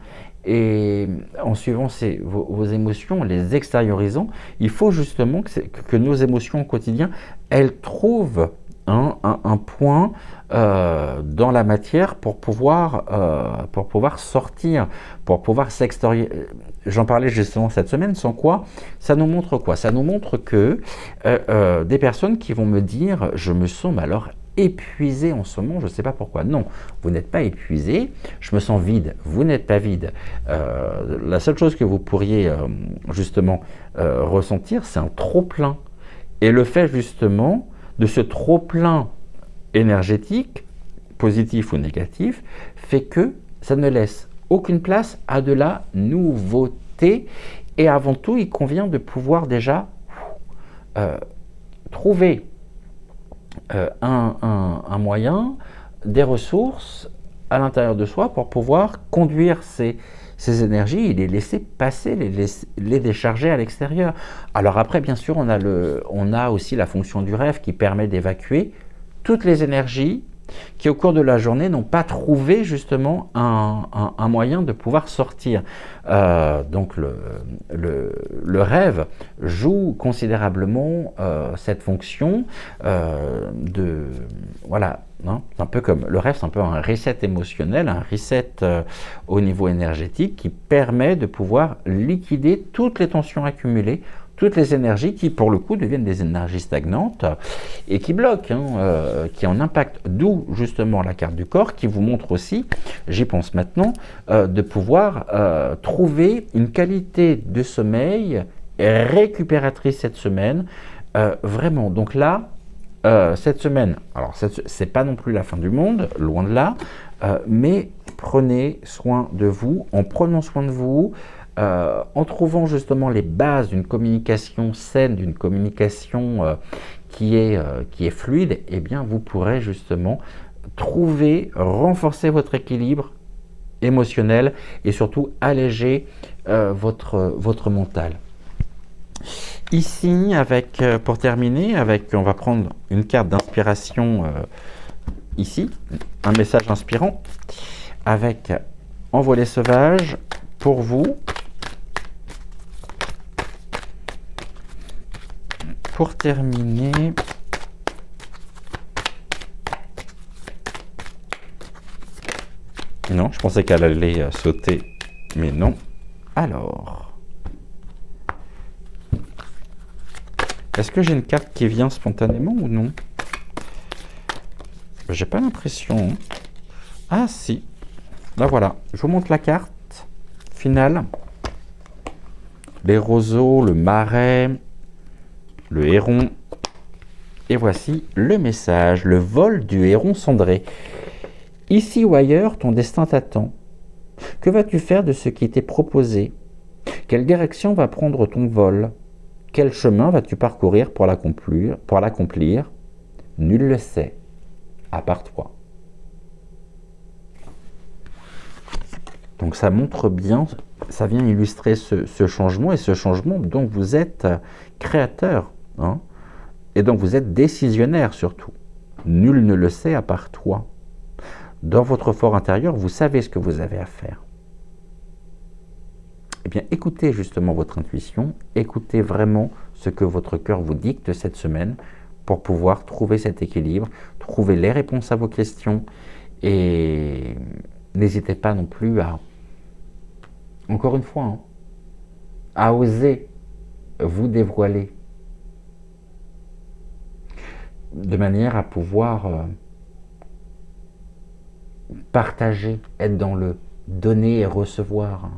Et en suivant vos émotions, en les extériorisant, il faut justement que nos émotions au quotidien, elles trouvent un point dans la matière pour pouvoir sortir, pour pouvoir s'extérioriser. J'en parlais justement cette semaine, sans quoi ça nous montre quoi? Ça nous montre que des personnes qui vont me dire « je me sens alors épuisé en ce moment, je ne sais pas pourquoi ». Non, vous n'êtes pas épuisé, je me sens vide, vous n'êtes pas vide. La seule chose que vous pourriez justement ressentir, c'est un trop-plein. Et le fait justement de ce trop-plein énergétique, positif ou négatif, fait que ça ne laisse aucune place à de la nouveauté. Et avant tout, il convient de pouvoir déjà trouver un moyen, des ressources à l'intérieur de soi pour pouvoir conduire ces énergies et les laisser passer, les décharger à l'extérieur. Alors après, bien sûr, on a aussi la fonction du rêve qui permet d'évacuer toutes les énergies qui, au cours de la journée, n'ont pas trouvé justement un moyen de pouvoir sortir. Donc le rêve joue considérablement cette fonction voilà. Hein, c'est un peu comme le rêve, c'est un peu un reset émotionnel, un reset au niveau énergétique qui permet de pouvoir liquider toutes les tensions accumulées, toutes les énergies qui, pour le coup, deviennent des énergies stagnantes et qui bloquent, qui en impactent. D'où justement la carte du corps qui vous montre aussi, j'y pense maintenant, de pouvoir trouver une qualité de sommeil récupératrice cette semaine. Vraiment, donc là, cette semaine, alors c'est pas non plus la fin du monde, loin de là, mais prenez soin de vous. En prenant soin de vous, en trouvant justement les bases d'une communication saine, d'une communication qui est fluide, eh bien vous pourrez justement trouver, renforcer votre équilibre émotionnel et surtout alléger votre mental. Ici, pour terminer, on va prendre une carte d'inspiration ici, un message inspirant, avec Envolée sauvage pour vous. Pour terminer, non, je pensais qu'elle allait sauter, mais non. Alors, est-ce que j'ai une carte qui vient spontanément ou non? J'ai pas l'impression. Ah si, là voilà, je vous montre la carte finale. Les roseaux, le marais, le héron, Et voici le message, le vol du héron cendré. Ici ou ailleurs, ton destin t'attend. Que vas-tu faire de ce qui t'est proposé? Quelle direction va prendre ton vol? Quel chemin vas-tu parcourir pour l'accomplir? Nul le sait, à part toi. Donc ça montre bien, ça vient illustrer ce changement, et ce changement dont vous êtes créateur, hein, et donc vous êtes décisionnaire surtout. Nul ne le sait à part toi. Dans votre fort intérieur, vous savez ce que vous avez à faire. Eh bien, écoutez justement votre intuition, écoutez vraiment ce que votre cœur vous dicte cette semaine pour pouvoir trouver cet équilibre, trouver les réponses à vos questions, et n'hésitez pas non plus à, encore une fois, hein, à oser vous dévoiler de manière à pouvoir partager, être dans le donner et recevoir.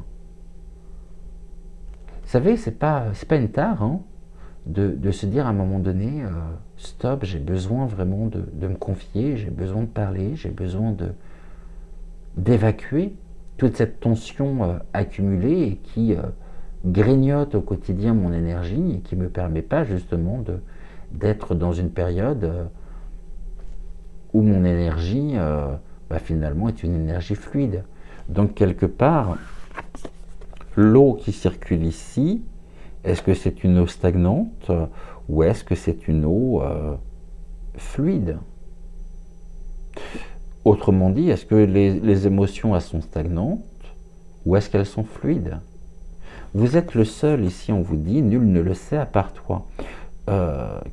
Vous savez, c'est pas une tare, hein, de se dire à un moment donné, stop, j'ai besoin vraiment de me confier, j'ai besoin de parler, j'ai besoin d'évacuer toute cette tension accumulée et qui grignote au quotidien mon énergie et qui ne me permet pas justement d'être dans une période où mon énergie finalement est une énergie fluide. Donc quelque part, l'eau qui circule ici, est-ce que c'est une eau stagnante ou est-ce que c'est une eau fluide? Autrement dit, est-ce que les émotions elles sont stagnantes ou est-ce qu'elles sont fluides? Vous êtes le seul ici, on vous dit, nul ne le sait à part toi.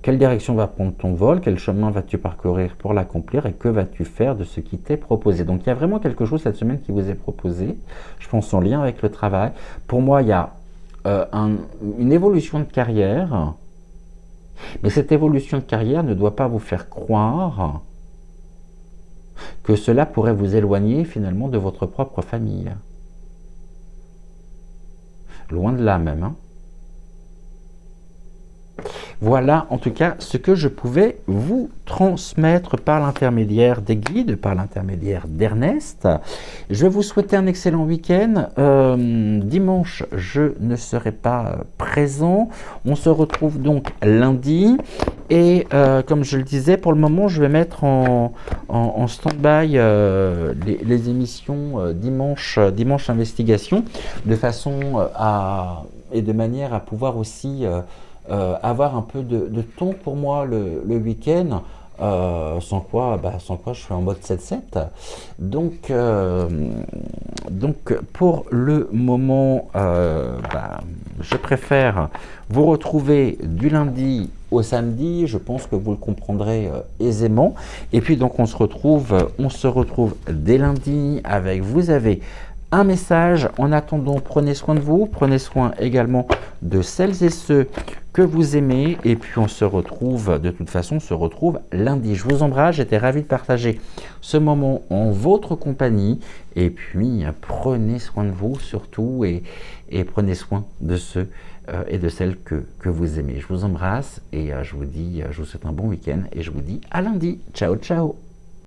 Quelle direction va prendre ton vol? Quel chemin vas-tu parcourir pour l'accomplir? Et que vas-tu faire de ce qui t'est proposé? Donc il y a vraiment quelque chose cette semaine qui vous est proposé, je pense en lien avec le travail. Pour moi, il y a une évolution de carrière, mais cette évolution de carrière ne doit pas vous faire croire que cela pourrait vous éloigner finalement de votre propre famille. Loin de là même, hein. Voilà en tout cas ce que je pouvais vous transmettre par l'intermédiaire des guides, par l'intermédiaire d'Ernest. Je vais vous souhaiter un excellent week-end. Dimanche, je ne serai pas présent. On se retrouve donc lundi. Et comme je le disais, pour le moment, je vais mettre en stand-by les émissions dimanche Investigation, de façon et de manière à pouvoir aussi avoir un peu de ton pour moi le week-end, sans quoi je suis en mode 7-7. Donc pour le moment, je préfère vous retrouver du lundi au samedi. Je pense que vous le comprendrez aisément. Et puis donc on se retrouve dès lundi avec, vous avez un message. En attendant, prenez soin de vous, prenez soin également de celles et ceux que vous aimez, et puis on se retrouve, de toute façon, on se retrouve lundi. Je vous embrasse, j'étais ravi de partager ce moment en votre compagnie, et puis prenez soin de vous surtout, et prenez soin de ceux et de celles que vous aimez. Je vous embrasse, et je vous souhaite un bon week-end, et je vous dis à lundi. Ciao, ciao.